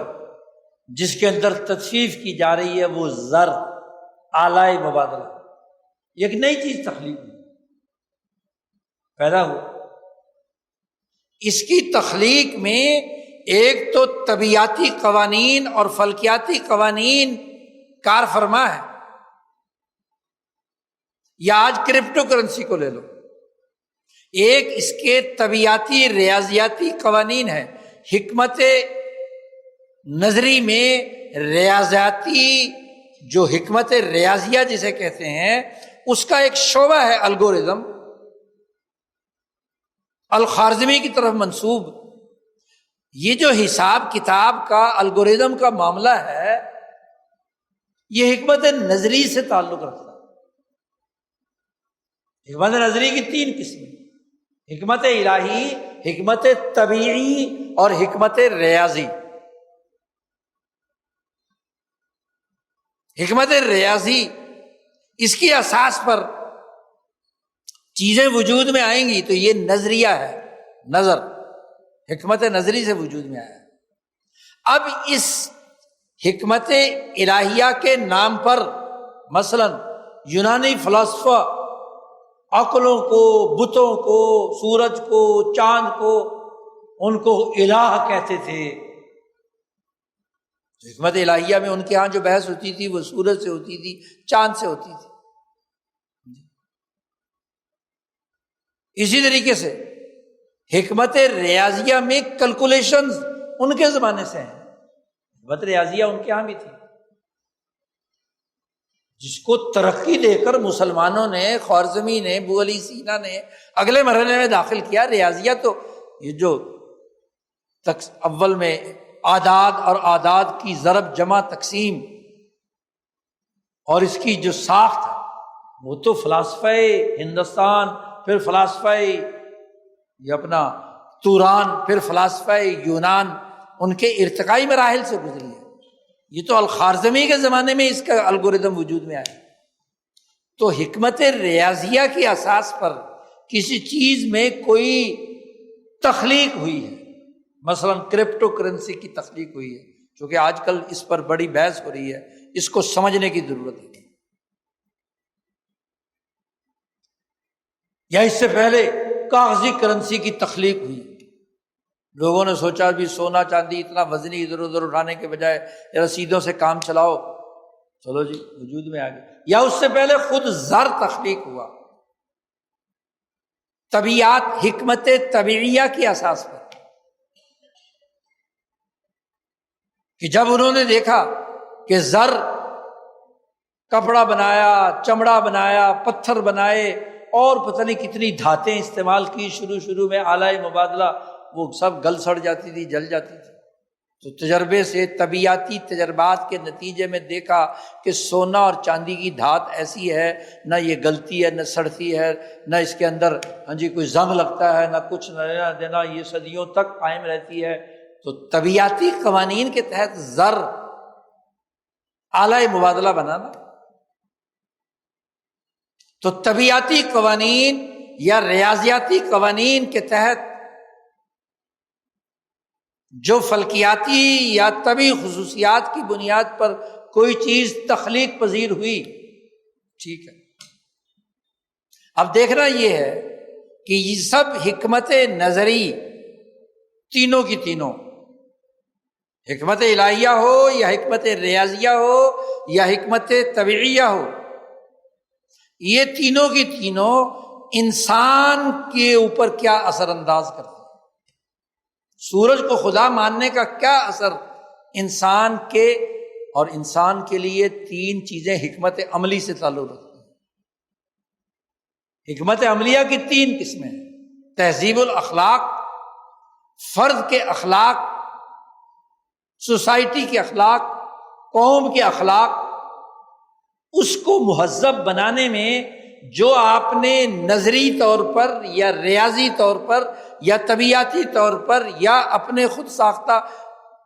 جس کے اندر تطفیف کی جا رہی ہے وہ زر، آلائے مبادلہ، ایک نئی چیز تخلیق ہوئی، پیدا ہوا۔ اس کی تخلیق میں ایک تو طبیعیاتی قوانین اور فلکیاتی قوانین کار فرما ہے، یا آج کرپٹو کرنسی کو لے لو، ایک اس کے طبیعیاتی ریاضیاتی قوانین ہے۔ حکمت نظری میں ریاضیاتی جو حکمت ریاضیہ جسے کہتے ہیں، اس کا ایک شعبہ ہے الگورزم، الخوارزمی کی طرف منسوب۔ یہ جو حساب کتاب کا الگورزم کا معاملہ ہے، یہ حکمت نظری سے تعلق رکھتا ہے۔ حکمت نظری کی تین قسمیں، حکمت الہی، حکمت طبیعی اور حکمت ریاضی۔ حکمت ریاضی اس کی اساس پر چیزیں وجود میں آئیں گی تو یہ نظریہ ہے، نظر، حکمت نظری سے وجود میں آیا۔ اب اس حکمت الہیہ کے نام پر مثلاً یونانی فلسفہ عقلوں کو، بتوں کو، سورج کو، چاند کو، ان کو الہ کہتے تھے۔ حکمت الہیہ میں ان کے ہاں جو بحث ہوتی تھی وہ سورج سے ہوتی تھی، چاند سے ہوتی تھی۔ اسی طریقے سے حکمت ریاضیہ میں کیلکولیشنز ان کے زمانے سے ہیں، حکمت ریاضیہ ان کے ہاں بھی تھی، جس کو ترقی دے کر مسلمانوں نے، خوارزمی نے، ابو علی سینا نے اگلے مرحلے میں داخل کیا۔ ریاضیہ تو یہ جو اول میں اعداد اور اعداد کی ضرب جمع تقسیم اور اس کی جو ساخت ہے وہ تو فلاسفہ ہندوستان، پھر فلاسفہ یہ اپنا توران، پھر فلاسفہ یونان، ان کے ارتقائی مراحل سے گزری ہے۔ یہ تو الخوارزمی کے زمانے میں اس کا الگوریدم وجود میں آیا۔ تو حکمت ریاضیہ کی اساس پر کسی چیز میں کوئی تخلیق ہوئی ہے، مثلا کرپٹو کرنسی کی تخلیق ہوئی ہے، چونکہ آج کل اس پر بڑی بحث ہو رہی ہے، اس کو سمجھنے کی ضرورت ہے۔ یا اس سے پہلے کاغذی کرنسی کی تخلیق ہوئی، لوگوں نے سوچا بھی سونا چاندی اتنا وزنی ادھر ادھر اٹھانے کے بجائے رسیدوں سے کام چلاؤ، چلو جی وجود میں آ گئے۔ یا اس سے پہلے خود زر تخلیق ہوا، طبیعت، حکمت طبیعیہ کی اساس پر، کہ جب انہوں نے دیکھا کہ زر، کپڑا بنایا، چمڑا بنایا، پتھر بنائے اور پتہ نہیں کتنی دھاتیں استعمال کی، شروع میں آلہ مبادلہ وہ سب گل سڑ جاتی تھی، جل جاتی تھی۔ تو تجربے سے، طبیعتی تجربات کے نتیجے میں دیکھا کہ سونا اور چاندی کی دھات ایسی ہے، نہ یہ گلتی ہے، نہ سڑتی ہے، نہ اس کے اندر کوئی زنگ لگتا ہے، نہ کچھ لینا دینا، یہ صدیوں تک قائم رہتی ہے۔ تو طبیعتی قوانین کے تحت زر آلہ مبادلہ بنانا، تو طبیعتی قوانین یا ریاضیاتی قوانین کے تحت جو فلکیاتی یا طبی خصوصیات کی بنیاد پر کوئی چیز تخلیق پذیر ہوئی، ٹھیک ہے۔ اب دیکھنا یہ ہے کہ یہ سب حکمت نظری تینوں کی تینوں، حکمت الہیہ ہو یا حکمت ریاضیہ ہو یا حکمت طبیعیہ ہو، یہ تینوں کی تینوں انسان کے اوپر کیا اثر انداز کرتی ہیں۔ سورج کو خدا ماننے کا کیا اثر انسان کے، اور انسان کے لیے تین چیزیں حکمت عملی سے تعلق رکھتی ہیں۔ حکمت عملیہ کی تین قسمیں ہیں: تہذیب الاخلاق، فرد کے اخلاق، سوسائٹی کے اخلاق، قوم کے اخلاق۔ اس کو مہذب بنانے میں جو آپ نے نظری طور پر یا ریاضی طور پر یا طبیعتی طور پر یا اپنے خود ساختہ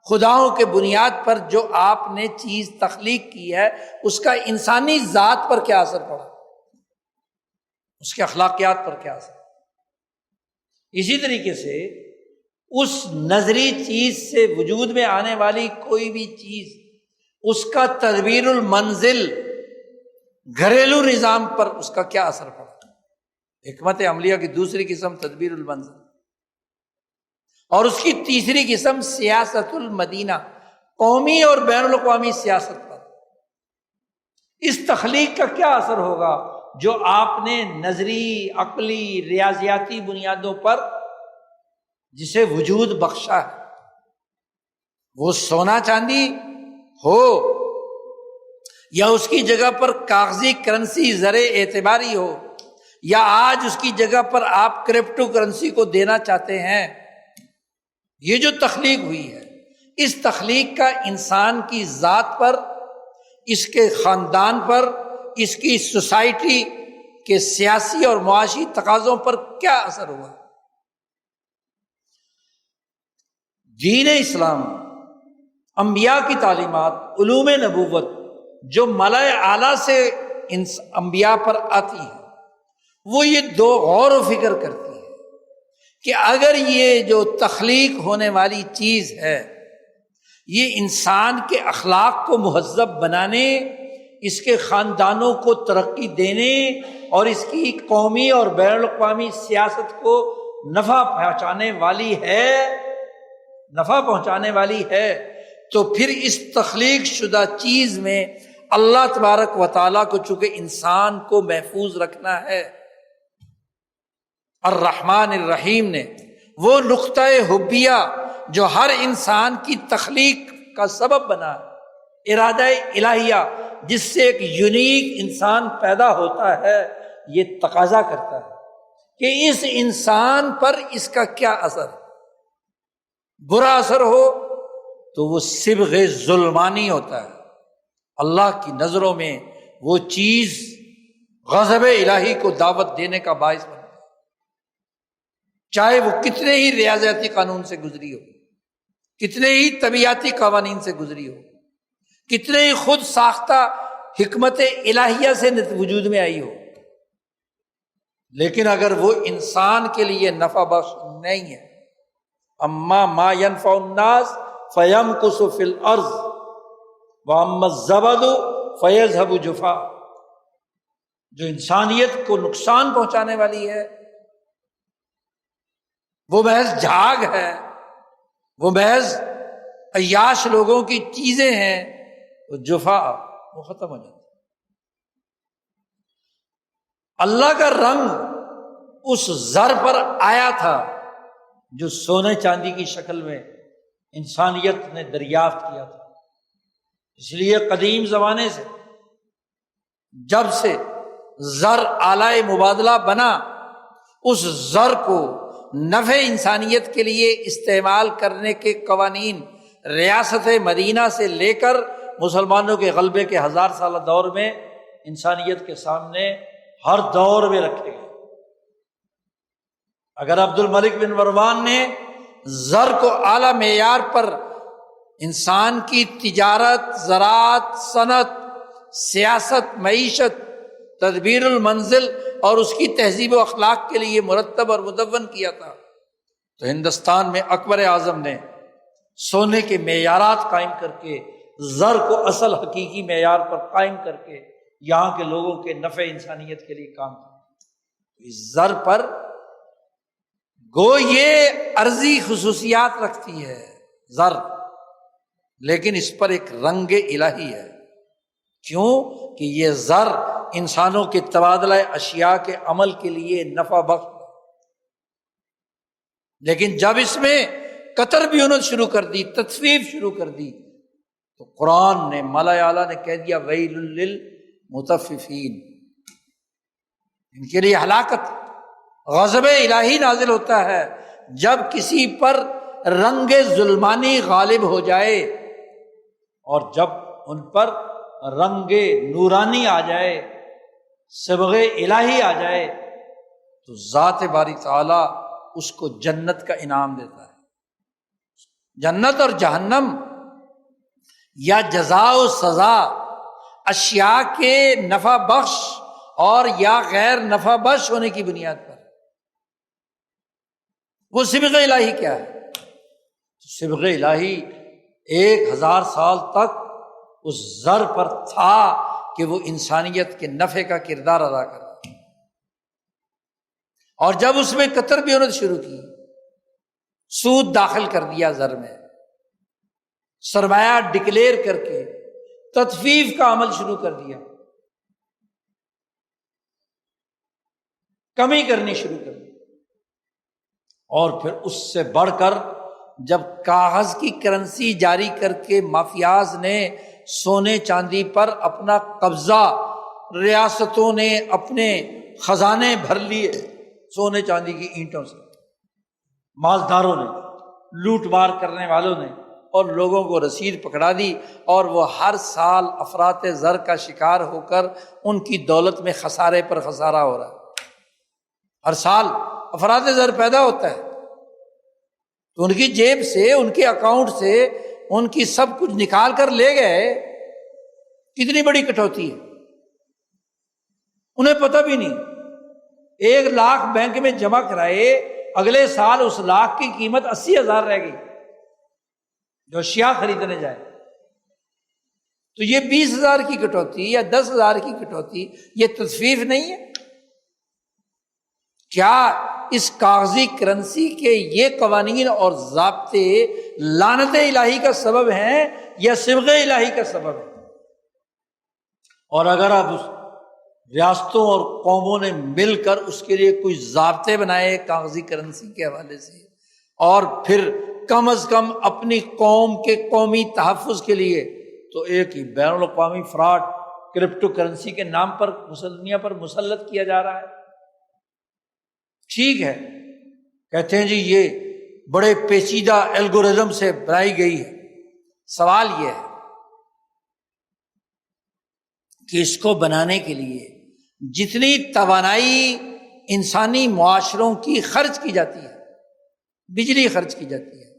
خداؤں کے بنیاد پر جو آپ نے چیز تخلیق کی ہے، اس کا انسانی ذات پر کیا اثر پڑا، اس کے اخلاقیات پر کیا اثر۔ اسی طریقے سے اس نظری چیز سے وجود میں آنے والی کوئی بھی چیز، اس کا تدبیر المنزل، گھریلو نظام پر اس کا کیا اثر پڑا۔ حکمت عملیہ کی دوسری قسم تدبیر المنزل، اور اس کی تیسری قسم سیاست المدینہ، قومی اور بین الاقوامی سیاست پر اس تخلیق کا کیا اثر ہوگا جو آپ نے نظری، عقلی، ریاضیاتی بنیادوں پر جسے وجود بخشا ہے، وہ سونا چاندی ہو یا اس کی جگہ پر کاغذی کرنسی زر اعتباری ہو، یا آج اس کی جگہ پر آپ کرپٹو کرنسی کو دینا چاہتے ہیں۔ یہ جو تخلیق ہوئی ہے، اس تخلیق کا انسان کی ذات پر، اس کے خاندان پر، اس کی سوسائٹی کے سیاسی اور معاشی تقاضوں پر کیا اثر ہوا۔ دین اسلام، انبیاء کی تعلیمات، علوم نبوت جو ملأ اعلیٰ سے انبیاء پر آتی ہیں، وہ یہ دو غور و فکر کرتی ہے کہ اگر یہ جو تخلیق ہونے والی چیز ہے یہ انسان کے اخلاق کو مہذب بنانے، اس کے خاندانوں کو ترقی دینے اور اس کی قومی اور بین الاقوامی سیاست کو نفع پہنچانے والی ہے، تو پھر اس تخلیق شدہ چیز میں اللہ تبارک و تعالیٰ کو چونکہ انسان کو محفوظ رکھنا ہے، الرحمن الرحیم نے وہ نقطہ حبیہ جو ہر انسان کی تخلیق کا سبب بنا، ارادہ الہیہ جس سے ایک یونیک انسان پیدا ہوتا ہے، یہ تقاضا کرتا ہے کہ اس انسان پر اس کا کیا اثر، برا اثر ہو تو وہ صبغ ظلمانی ہوتا ہے، اللہ کی نظروں میں وہ چیز غضب الہی کو دعوت دینے کا باعث بنتا ہے، چاہے وہ کتنے ہی ریاضیاتی قانون سے گزری ہو، کتنے ہی طبیعیاتی قوانین سے گزری ہو، کتنے ہی خود ساختہ حکمت الہیہ سے وجود میں آئی ہو، لیکن اگر وہ انسان کے لیے نفع بخش نہیں ہے، اما ما ينفع الناس فيمكث في الارض واما الزبد فيذهب جفاء، جو انسانیت کو نقصان پہنچانے والی ہے وہ محض جھاگ ہے، وہ محض عیاش لوگوں کی چیزیں ہیں، وہ جفا وہ ختم ہو جاتا ہے۔ اللہ کا رنگ اس زر پر آیا تھا جو سونے چاندی کی شکل میں انسانیت نے دریافت کیا تھا، اس لیے قدیم زمانے سے جب سے زر آلہ مبادلہ بنا، اس زر کو نفع انسانیت کے لیے استعمال کرنے کے قوانین ریاست مدینہ سے لے کر مسلمانوں کے غلبے کے 1000 سالہ دور میں انسانیت کے سامنے ہر دور میں رکھے گئے۔ اگر عبد الملک بن مروان نے زر کو اعلیٰ معیار پر انسان کی تجارت، زراعت، صنعت، سیاست، معیشت، تدبیر المنزل اور اس کی تہذیب و اخلاق کے لیے مرتب اور مدون کیا تھا، تو ہندوستان میں اکبر اعظم نے سونے کے معیارات قائم کر کے زر کو اصل حقیقی معیار پر قائم کر کے یہاں کے لوگوں کے نفع انسانیت کے لیے کام کیا۔ اس زر پر گو یہ عرضی خصوصیات رکھتی ہے زر، لیکن اس پر ایک رنگ الہی ہے، کیوں کہ یہ زر انسانوں کے تبادلہ اشیاء کے عمل کے لیے نفع بخش، لیکن جب اس میں قطر بیونت شروع کر دی، تطفیف شروع کر دی، تو قرآن نے مولا اعلیٰ نے کہہ دیا ویل للمطففین، ان کے لیے ہلاکت۔ غضب الہی نازل ہوتا ہے جب کسی پر رنگ ظلمانی غالب ہو جائے، اور جب ان پر رنگ نورانی آ جائے، صبغ الہی آ جائے، تو ذات باری تعالیٰ اس کو جنت کا انعام دیتا ہے۔ جنت اور جہنم یا جزا و سزا اشیاء کے نفع بخش اور یا غیر نفع بخش ہونے کی بنیاد پر، وہ صبغ الہی کیا ہے؟ صبغ الہی 1000 سال تک اس زر پر تھا کہ وہ انسانیت کے نفع کا کردار ادا کر رہا، اور جب اس میں قطر بیونت شروع کی، سود داخل کر دیا زر میں، سرمایہ ڈکلیئر کر کے تطفیف کا عمل شروع کر دیا، کمی کرنی شروع کر دی، اور پھر اس سے بڑھ کر جب کاغذ کی کرنسی جاری کر کے مافیاز نے سونے چاندی پر اپنا قبضہ، ریاستوں نے اپنے خزانے بھر لیے سونے چاندی کی اینٹوں سے، مالداروں نے، لوٹ مار کرنے والوں نے، اور لوگوں کو رسید پکڑا دی، اور وہ ہر سال افراط زر کا شکار ہو کر ان کی دولت میں خسارے پر خسارہ ہو رہا ہے۔ ہر سال افراط زر پیدا ہوتا ہے تو ان کی جیب سے، ان کے اکاؤنٹ سے ان کی سب کچھ نکال کر لے گئے، کتنی بڑی کٹوتی ہے، انہیں پتہ بھی نہیں 1,00,000 بینک میں جمع کرائے، اگلے سال اس لاکھ کی قیمت 80,000 رہ گئی جو اشیاء خریدنے جائے، تو یہ 20,000 کی کٹوتی یا 10,000 کی کٹوتی یہ تخفیف نہیں ہے؟ کیا اس کاغذی کرنسی کے یہ قوانین اور ضابطے لعنت الہی کا سبب ہیں یا صبغ الہی کا سبب ہے؟ اور اگر اب اس ریاستوں اور قوموں نے مل کر اس کے لیے کوئی ضابطے بنائے کاغذی کرنسی کے حوالے سے، اور پھر کم از کم اپنی قوم کے قومی تحفظ کے لیے، تو ایک ہی بین الاقوامی فراڈ کرپٹو کرنسی کے نام پر دنیا پر مسلط کیا جا رہا ہے۔ ٹھیک ہے، کہتے ہیں جی یہ بڑے پیچیدہ الگوریزم سے بنائی گئی ہے۔ سوال یہ ہے کہ اس کو بنانے کے لیے جتنی توانائی انسانی معاشروں کی خرچ کی جاتی ہے، بجلی خرچ کی جاتی ہے،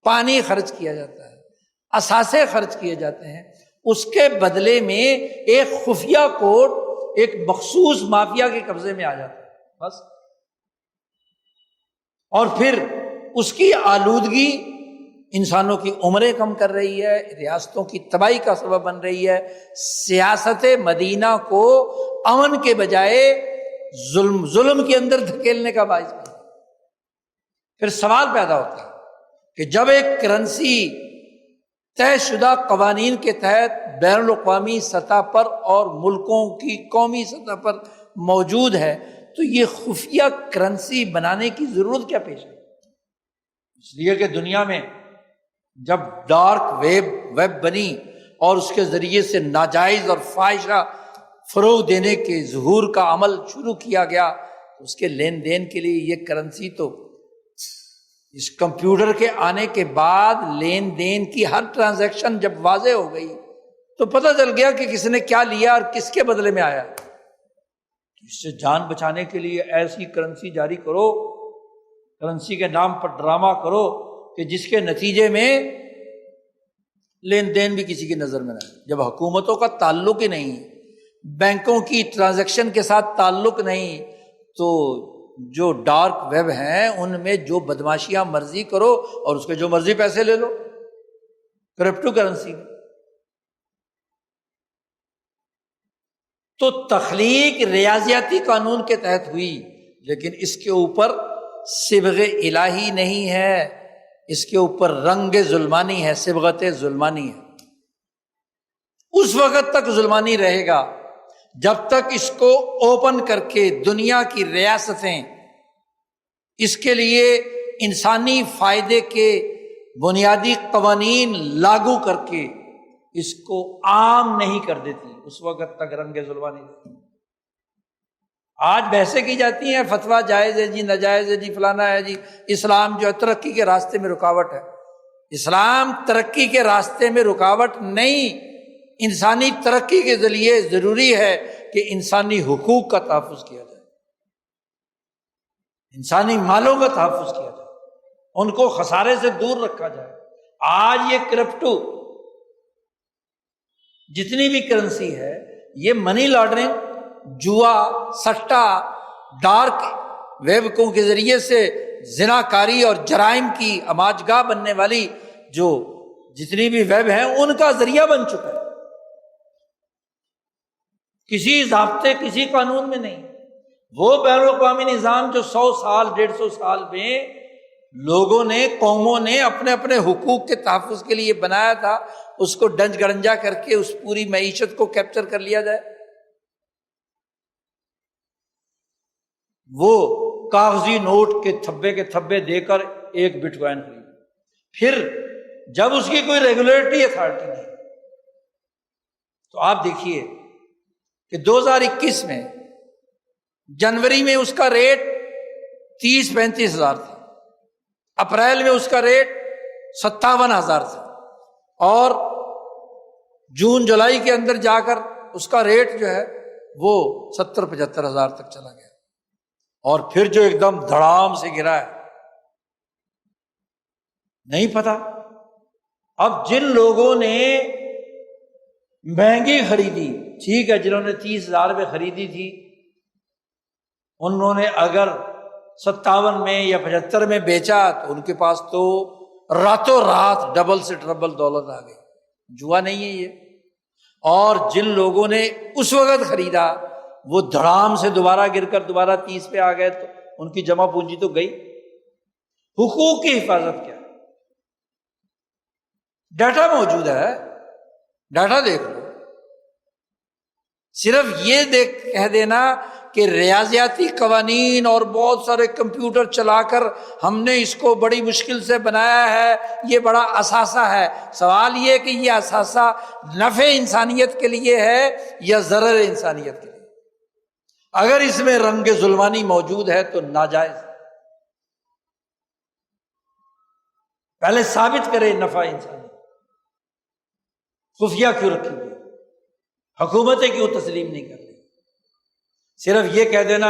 پانی خرچ کیا جاتا ہے، اثاثے خرچ کیے جاتے ہیں، اس کے بدلے میں ایک خفیہ کوڈ ایک مخصوص مافیا کے قبضے میں آ جاتا ہے بس، اور پھر اس کی آلودگی انسانوں کی عمریں کم کر رہی ہے، ریاستوں کی تباہی کا سبب بن رہی ہے، سیاست مدینہ کو امن کے بجائے ظلم کے اندر دھکیلنے کا باعث بن رہی ہے۔ پھر سوال پیدا ہوتا ہے کہ جب ایک کرنسی طے شدہ قوانین کے تحت بین الاقوامی سطح پر اور ملکوں کی قومی سطح پر موجود ہے، تو یہ خفیہ کرنسی بنانے کی ضرورت کیا پیش ہے؟ اس لیے کہ دنیا میں جب ڈارک ویب بنی اور اس کے ذریعے سے ناجائز اور فاحشہ فروغ دینے کے ظہور کا عمل شروع کیا گیا، اس کے لین دین کے لیے یہ کرنسی، تو اس کمپیوٹر کے آنے کے بعد لین دین کی ہر ٹرانزیکشن جب واضح ہو گئی تو پتہ چل گیا کہ کس نے کیا لیا اور کس کے بدلے میں آیا۔ اس سے جان بچانے کے لیے ایسی کرنسی جاری کرو، کرنسی کے نام پر ڈرامہ کرو کہ جس کے نتیجے میں لین دین بھی کسی کی نظر میں نہ آئے۔ جب حکومتوں کا تعلق ہی نہیں، بینکوں کی ٹرانزیکشن کے ساتھ تعلق نہیں، تو جو ڈارک ویب ہیں ان میں جو بدماشیاں مرضی کرو اور اس کے جو مرضی پیسے لے لو، کرپٹو کرنسی میں۔ تو تخلیق ریاضیاتی قانون کے تحت ہوئی، لیکن اس کے اوپر صبغ الہی نہیں ہے، اس کے اوپر رنگ ظلمانی ہے، صبغت ظلمانی ہے۔ اس وقت تک ظلمانی رہے گا جب تک اس کو اوپن کر کے دنیا کی ریاستیں اس کے لیے انسانی فائدے کے بنیادی قوانین لاگو کر کے اس کو عام نہیں کر دیتی، اس وقت تک رنگ ظلمانی رہتی۔ آج بحثیں کی جاتی ہیں، فتویٰ جائز ہے جی، ناجائز ہے جی، فلانا ہے جی، اسلام جو ہے ترقی کے راستے میں رکاوٹ ہے۔ اسلام ترقی کے راستے میں رکاوٹ نہیں، انسانی ترقی کے ذریعے ضروری ہے کہ انسانی حقوق کا تحفظ کیا جائے، انسانی مالوں کا تحفظ کیا جائے، ان کو خسارے سے دور رکھا جائے۔ آج یہ کرپٹو جتنی بھی کرنسی ہے، یہ منی لانڈرنگ، جوا، سٹا، ڈارک ویبوں کے ذریعے سے زناکاری اور جرائم کی اماجگاہ بننے والی جو جتنی بھی ویب ہیں ان کا ذریعہ بن چکا ہے۔ کسی ضابطے، کسی قانون میں نہیں۔ وہ بین الاقوامی نظام جو 100 سال 150 سال میں لوگوں نے، قوموں نے اپنے اپنے حقوق کے تحفظ کے لیے بنایا تھا، اس کو ڈنج گڑنجا کر کے اس پوری معیشت کو کیپچر کر لیا جائے۔ وہ کاغذی نوٹ کے تھبے دے کر ایک بٹ کوائن خرید، پھر جب اس کی کوئی ریگولیٹری اتھارٹی نہیں، تو آپ دیکھیے کہ 2021 میں جنوری میں اس کا ریٹ 30-35 ہزار تھا، اپریل میں اس کا ریٹ 57,000 تھا، اور جون جولائی کے اندر جا کر اس کا ریٹ جو ہے وہ 70-75 ہزار تک چلا گیا، اور پھر جو ایک دم دھڑام سے گرا ہے نہیں پتا۔ اب جن لوگوں نے مہنگی خریدی، ٹھیک ہے، جنہوں نے 30,000 میں خریدی تھی انہوں نے اگر 57 میں یا 75 میں بیچا تو ان کے پاس تو راتوں رات ڈبل سے ٹربل دولت آ گئی. جوا نہیں ہے یہ. اور جن لوگوں نے اس وقت خریدا وہ دھڑام سے دوبارہ گر کر دوبارہ 30 پہ آ گئے تو ان کی جمع پونجی تو گئی. حقوق کی حفاظت کیا؟ ڈیٹا موجود ہے، ڈیٹا دیکھ لو. صرف یہ کہہ دینا کہ ریاضیاتی قوانین اور بہت سارے کمپیوٹر چلا کر ہم نے اس کو بڑی مشکل سے بنایا ہے، یہ بڑا اثاثہ ہے. سوال یہ کہ یہ اثاثہ نفع انسانیت کے لیے ہے یا ضرر انسانیت کے لیے؟ اگر اس میں رنگ ظلمانی موجود ہے تو ناجائز. پہلے ثابت کرے نفع انسانیت. خفیہ کیوں رکھی ہوئی؟ حکومتیں کیوں تسلیم نہیں کر رہی؟ صرف یہ کہہ دینا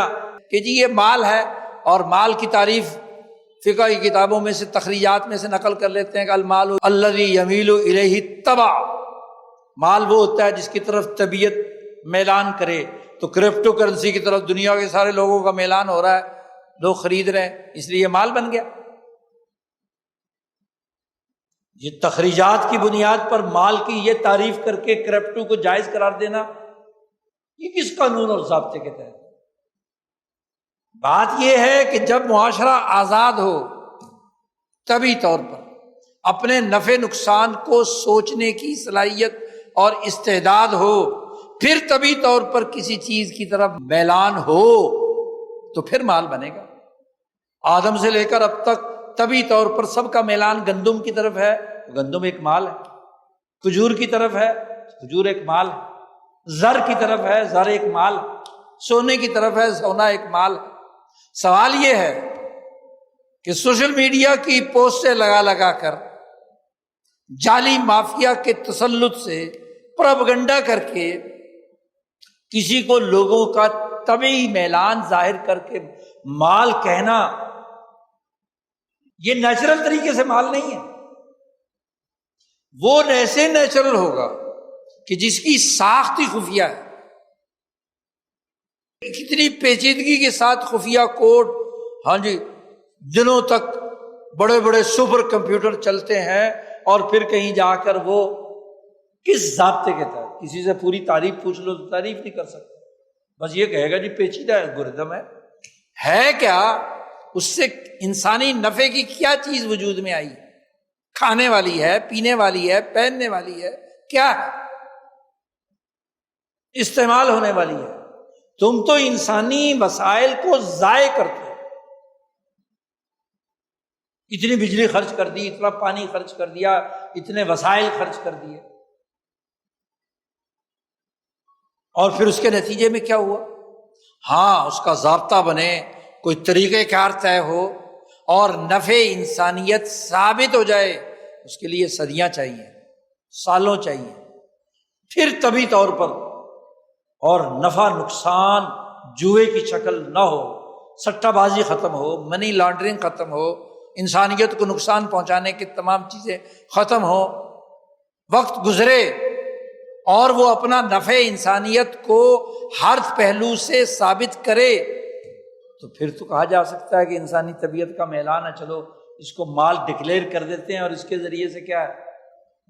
کہ جی یہ مال ہے، اور مال کی تعریف فقہ کی کتابوں میں سے تخریجات میں سے نقل کر لیتے ہیں کہ المال الذی یمیل الیہ الطبع. مال وہ ہوتا ہے جس کی طرف طبیعت میلان کرے. تو کرپٹو کرنسی کی طرف دنیا کے سارے لوگوں کا میلان ہو رہا ہے، لوگ خرید رہے ہیں، اس لیے یہ مال بن گیا. یہ تخریجات کی بنیاد پر مال کی یہ تعریف کر کے کرپٹو کو جائز قرار دینا، یہ کس قانون اور ضابطے کے تحت؟ بات یہ ہے کہ جب معاشرہ آزاد ہو طبی طور پر اپنے نفع نقصان کو سوچنے کی صلاحیت اور استعداد ہو، پھر طبی طور پر کسی چیز کی طرف میلان ہو تو پھر مال بنے گا. آدم سے لے کر اب تک طبی طور پر سب کا میلان گندم کی طرف ہے، گندم ایک مال ہے. کھجور کی طرف ہے، کھجور ایک مال ہے. زر کی طرف ہے، زر ایک مال ہے. سونے کی طرف ہے، سونا ایک مال ہے. سوال یہ ہے کہ سوشل میڈیا کی پوسٹیں لگا لگا کر جعلی مافیا کے تسلط سے پروپیگنڈا کر کے کسی کو لوگوں کا طبعی میلان ظاہر کر کے مال کہنا، یہ نیچرل طریقے سے مال نہیں ہے. وہ ایسے نیچرل ہوگا کہ جس کی ساخت ہی خفیہ ہے. کتنی پیچیدگی کے ساتھ خفیہ کوڈ، ہاں جی، دنوں تک بڑے بڑے سپر کمپیوٹر چلتے ہیں، اور پھر کہیں جا کر وہ کس ضابطے کے تحت؟ کسی سے پوری تعریف پوچھ لو تو تعریف نہیں کر سکتے. بس یہ کہے گا جی پیچیدہ الگورتھم ہے کیا؟ اس سے انسانی نفع کی کیا چیز وجود میں آئی؟ کھانے والی ہے، پینے والی ہے، پہننے والی ہے، کیا ہے؟ استعمال ہونے والی ہے. تم تو انسانی وسائل کو ضائع کرتے ہو. اتنی بجلی خرچ کر دی، اتنا پانی خرچ کر دیا، اتنے وسائل خرچ کر دیے، اور پھر اس کے نتیجے میں کیا ہوا؟ ہاں، اس کا ضابطہ بنے، کوئی طریقہ کار طے ہو اور نفع انسانیت ثابت ہو جائے، اس کے لیے صدیاں چاہیے، سالوں چاہیے. پھر طبی طور پر اور نفع نقصان جوئے کی شکل نہ ہو، سٹہ بازی ختم ہو، منی لانڈرنگ ختم ہو، انسانیت کو نقصان پہنچانے کی تمام چیزیں ختم ہو، وقت گزرے اور وہ اپنا نفع انسانیت کو ہر پہلو سے ثابت کرے، تو پھر تو کہا جا سکتا ہے کہ انسانی طبیعت کا میلان ہے، چلو اس کو مال ڈکلیئر کر دیتے ہیں، اور اس کے ذریعے سے کیا ہے؟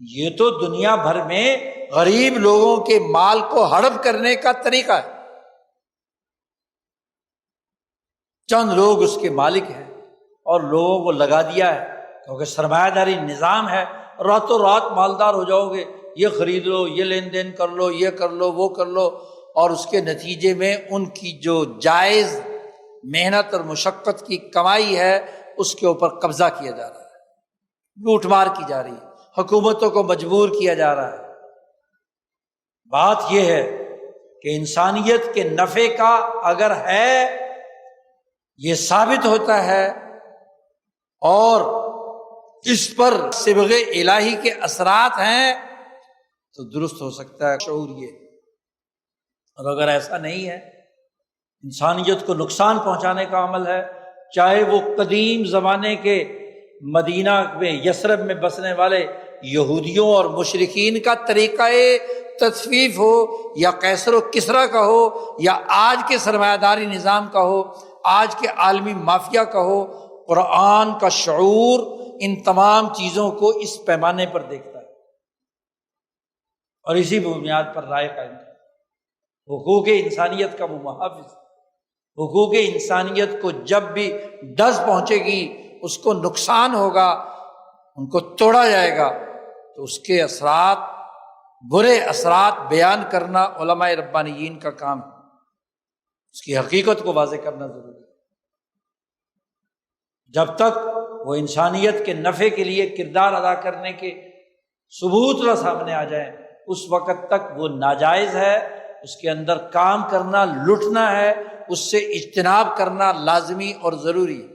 یہ تو دنیا بھر میں غریب لوگوں کے مال کو ہڑپ کرنے کا طریقہ ہے. چند لوگ اس کے مالک ہیں اور لوگوں کو لگا دیا ہے، کیونکہ سرمایہ داری نظام ہے، راتوں رات مالدار ہو جاؤ گے، یہ خرید لو، یہ لین دین کر لو، یہ کر لو، وہ کر لو، اور اس کے نتیجے میں ان کی جو جائز محنت اور مشقت کی کمائی ہے اس کے اوپر قبضہ کیا جا رہا ہے، لوٹ مار کی جا رہی ہے، حکومتوں کو مجبور کیا جا رہا ہے. بات یہ ہے کہ انسانیت کے نفع کا اگر ہے، یہ ثابت ہوتا ہے اور اس پر صبغ الہی کے اثرات ہیں تو درست ہو سکتا ہے شعور یہ. اور اگر ایسا نہیں ہے، انسانیت کو نقصان پہنچانے کا عمل ہے، چاہے وہ قدیم زمانے کے مدینہ میں، یثرب میں بسنے والے یہودیوں اور مشرکین کا طریقہ تصفیف ہو یا قیصر و کسریٰ کا ہو یا آج کے سرمایہ داری نظام کا ہو، آج کے عالمی مافیا کا ہو، قرآن کا شعور ان تمام چیزوں کو اس پیمانے پر دیکھتا ہے اور اسی بنیاد پر رائے قائم کرتا ہے۔ حقوق انسانیت کا وہ محافظ، حقوق انسانیت کو جب بھی ڈز پہنچے گی، اس کو نقصان ہوگا، ان کو توڑا جائے گا، تو اس کے اثرات، برے اثرات بیان کرنا علماء ربانیین کا کام ہے، اس کی حقیقت کو واضح کرنا ضروری ہے۔ جب تک وہ انسانیت کے نفع کے لیے کردار ادا کرنے کے ثبوت نہ سامنے آ جائیں، اس وقت تک وہ ناجائز ہے، اس کے اندر کام کرنا لٹنا ہے، اس سے اجتناب کرنا لازمی اور ضروری ہے۔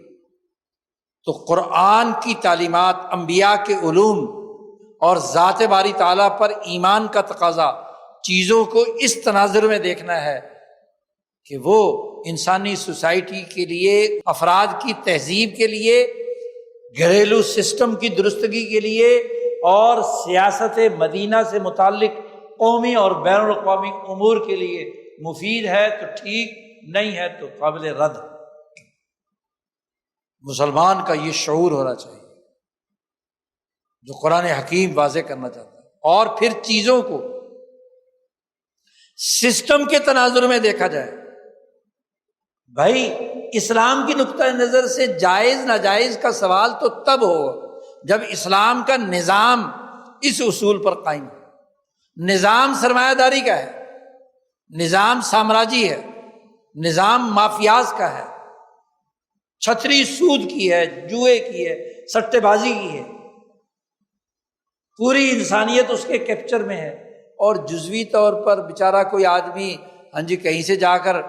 تو قرآن کی تعلیمات، انبیاء کے علوم اور ذات باری تعالیٰ پر ایمان کا تقاضا چیزوں کو اس تناظر میں دیکھنا ہے کہ وہ انسانی سوسائٹی کے لیے، افراد کی تہذیب کے لیے، گھریلو سسٹم کی درستگی کے لیے اور سیاست مدینہ سے متعلق قومی اور بین الاقوامی امور کے لیے مفید ہے تو ٹھیک، نہیں ہے تو قابل رد۔ مسلمان کا یہ شعور ہونا چاہیے جو قرآن حکیم واضح کرنا چاہتا ہے، اور پھر چیزوں کو سسٹم کے تناظر میں دیکھا جائے۔ بھائی اسلام کی نقطہ نظر سے جائز ناجائز کا سوال تو تب ہوگا جب اسلام کا نظام اس اصول پر قائم ہے۔ نظام سرمایہ داری کا ہے، نظام سامراجی ہے، نظام مافیاز کا ہے، چھتری سود کی ہے، جوئے کی ہے، سٹے بازی کی ہے، پوری انسانیت اس کے کیپچر میں ہے۔ اور جزوی طور پر بیچارہ کوئی آدمی کہیں سے جا کر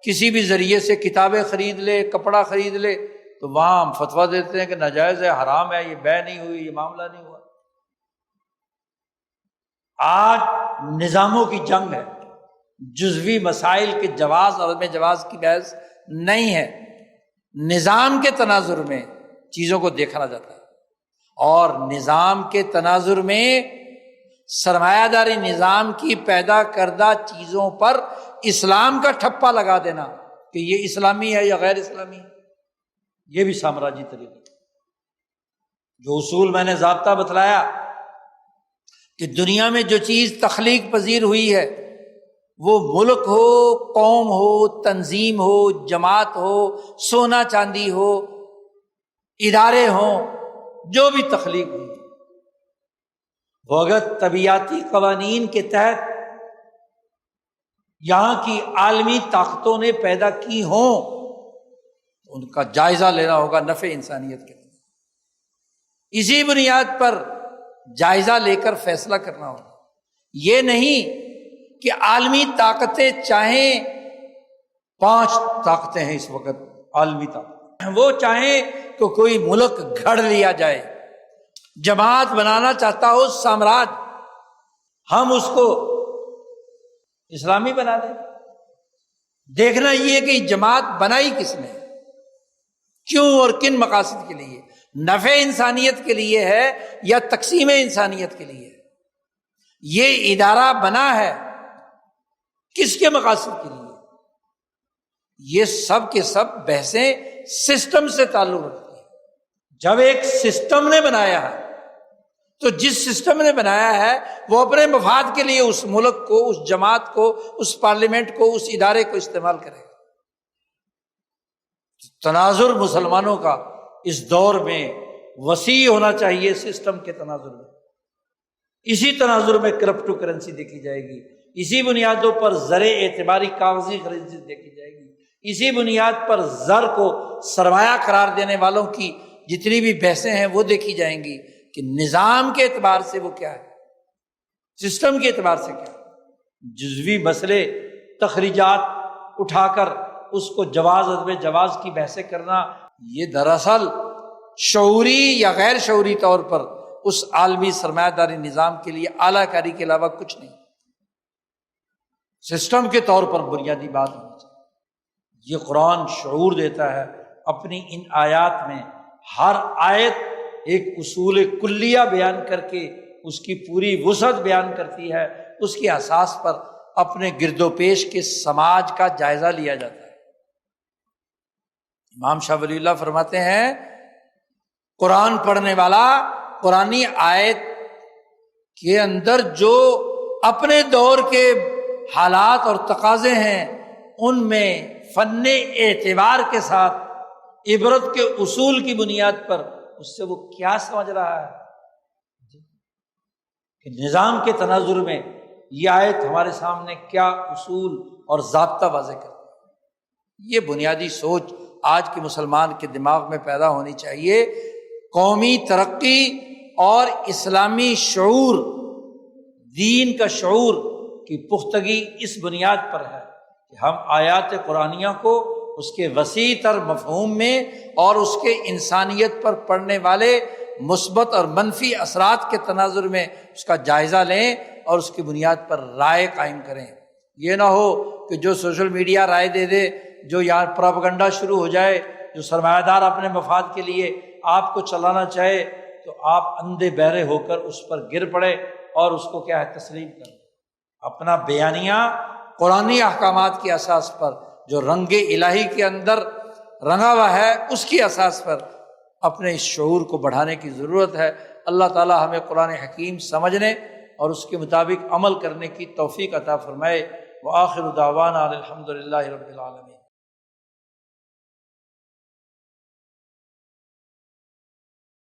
کسی بھی ذریعے سے کتابیں خرید لے، کپڑا خرید لے، تو وہاں ہم فتویٰ دیتے ہیں کہ ناجائز ہے، حرام ہے، یہ بے نہیں ہوئی، یہ معاملہ نہیں ہوا۔ آج نظاموں کی جنگ ہے، جزوی مسائل کے جواز اور عدم جواز کی بحث نہیں ہے، نظام کے تناظر میں چیزوں کو دیکھنا جاتا ہے، اور نظام کے تناظر میں سرمایہ داری نظام کی پیدا کردہ چیزوں پر اسلام کا ٹھپا لگا دینا کہ یہ اسلامی ہے یا غیر اسلامی ہے، یہ بھی سامراجی طریقہ۔ جو اصول میں نے ضابطہ بتلایا کہ دنیا میں جو چیز تخلیق پذیر ہوئی ہے، وہ ملک ہو، قوم ہو، تنظیم ہو، جماعت ہو، سونا چاندی ہو، ادارے ہوں، جو بھی تخلیق ہوئی، وہ اگر طبیعتی قوانین کے تحت یہاں کی عالمی طاقتوں نے پیدا کی ہوں تو ان کا جائزہ لینا ہوگا نفع انسانیت کے لیے۔ اسی بنیاد پر جائزہ لے کر فیصلہ کرنا ہوگا، یہ نہیں کہ عالمی طاقتیں چاہیں، 5 طاقتیں ہیں اس وقت عالمی طاقت، وہ چاہیں کہ کوئی ملک گھڑ لیا جائے، جماعت بنانا چاہتا ہو سامراج، ہم اس کو اسلامی بنا دیں۔ دیکھنا یہ کہ جماعت بنائی کس نے، کیوں اور کن مقاصد کے لیے، نفع انسانیت کے لیے ہے یا تقسیم انسانیت کے لیے ہے، یہ ادارہ بنا ہے کس کے مقاصد کے لیے۔ یہ سب کے سب بحثیں سسٹم سے تعلق رکھتی ہیں۔ جب ایک سسٹم نے بنایا ہے تو جس سسٹم نے بنایا ہے وہ اپنے مفاد کے لیے اس ملک کو، اس جماعت کو، اس پارلیمنٹ کو، اس ادارے کو استعمال کرے گا۔ تناظر مسلمانوں کا اس دور میں وسیع ہونا چاہیے، سسٹم کے تناظر میں۔ اسی تناظر میں کرپٹو کرنسی دیکھی جائے گی، اسی بنیادوں پر زر اعتباری کاغذی کرنسی دیکھی جائے گی، اسی بنیاد پر زر کو سرمایہ قرار دینے والوں کی جتنی بھی بحثیں ہیں وہ دیکھی جائیں گی کہ نظام کے اعتبار سے وہ کیا ہے، سسٹم کے اعتبار سے کیا ہے۔ جزوی مسئلے، تخریجات اٹھا کر اس کو جواز عدم جواز کی بحثیں کرنا، یہ دراصل شعوری یا غیر شعوری طور پر اس عالمی سرمایہ داری نظام کے لیے اعلیٰ کاری کے علاوہ کچھ نہیں، سسٹم کے طور پر بنیادی بات ہونی چاہیے۔ یہ قرآن شعور دیتا ہے اپنی ان آیات میں، ہر آیت ایک اصول کلیہ بیان کر کے اس کی پوری وسعت بیان کرتی ہے، اس کی اساس پر اپنے گرد و پیش کے سماج کا جائزہ لیا جاتا ہے۔ امام شاہ ولی اللہ فرماتے ہیں قرآن پڑھنے والا قرآنی آیت کے اندر جو اپنے دور کے حالات اور تقاضے ہیں ان میں فن اعتبار کے ساتھ عبرت کے اصول کی بنیاد پر اس سے وہ کیا سمجھ رہا ہے کہ نظام کے تناظر میں یہ آیت ہمارے سامنے کیا اصول اور ضابطہ واضح کرتی ہے۔ یہ بنیادی سوچ آج کے مسلمان کے دماغ میں پیدا ہونی چاہیے۔ قومی ترقی اور اسلامی شعور، دین کا شعور کی پختگی اس بنیاد پر ہے کہ ہم آیات قرآنیہ کو اس کے وسیع تر مفہوم میں اور اس کے انسانیت پر پڑنے والے مثبت اور منفی اثرات کے تناظر میں اس کا جائزہ لیں اور اس کی بنیاد پر رائے قائم کریں۔ یہ نہ ہو کہ جو سوشل میڈیا رائے دے دے، جو یہاں پروپیگنڈا شروع ہو جائے، جو سرمایہ دار اپنے مفاد کے لیے آپ کو چلانا چاہے تو آپ اندھے بہرے ہو کر اس پر گر پڑے اور اس کو کیا ہے تسلیم کر دیں۔ اپنا بیانیہ قرآنی احکامات کی اساس پر جو رنگ الہی کے اندر رنگا ہوا ہے اس کی اساس پر اپنے اس شعور کو بڑھانے کی ضرورت ہے۔ اللہ تعالی ہمیں قرآن حکیم سمجھنے اور اس کے مطابق عمل کرنے کی توفیق عطا فرمائے۔ وآخر دعوانا الحمد للہ رب العالمین۔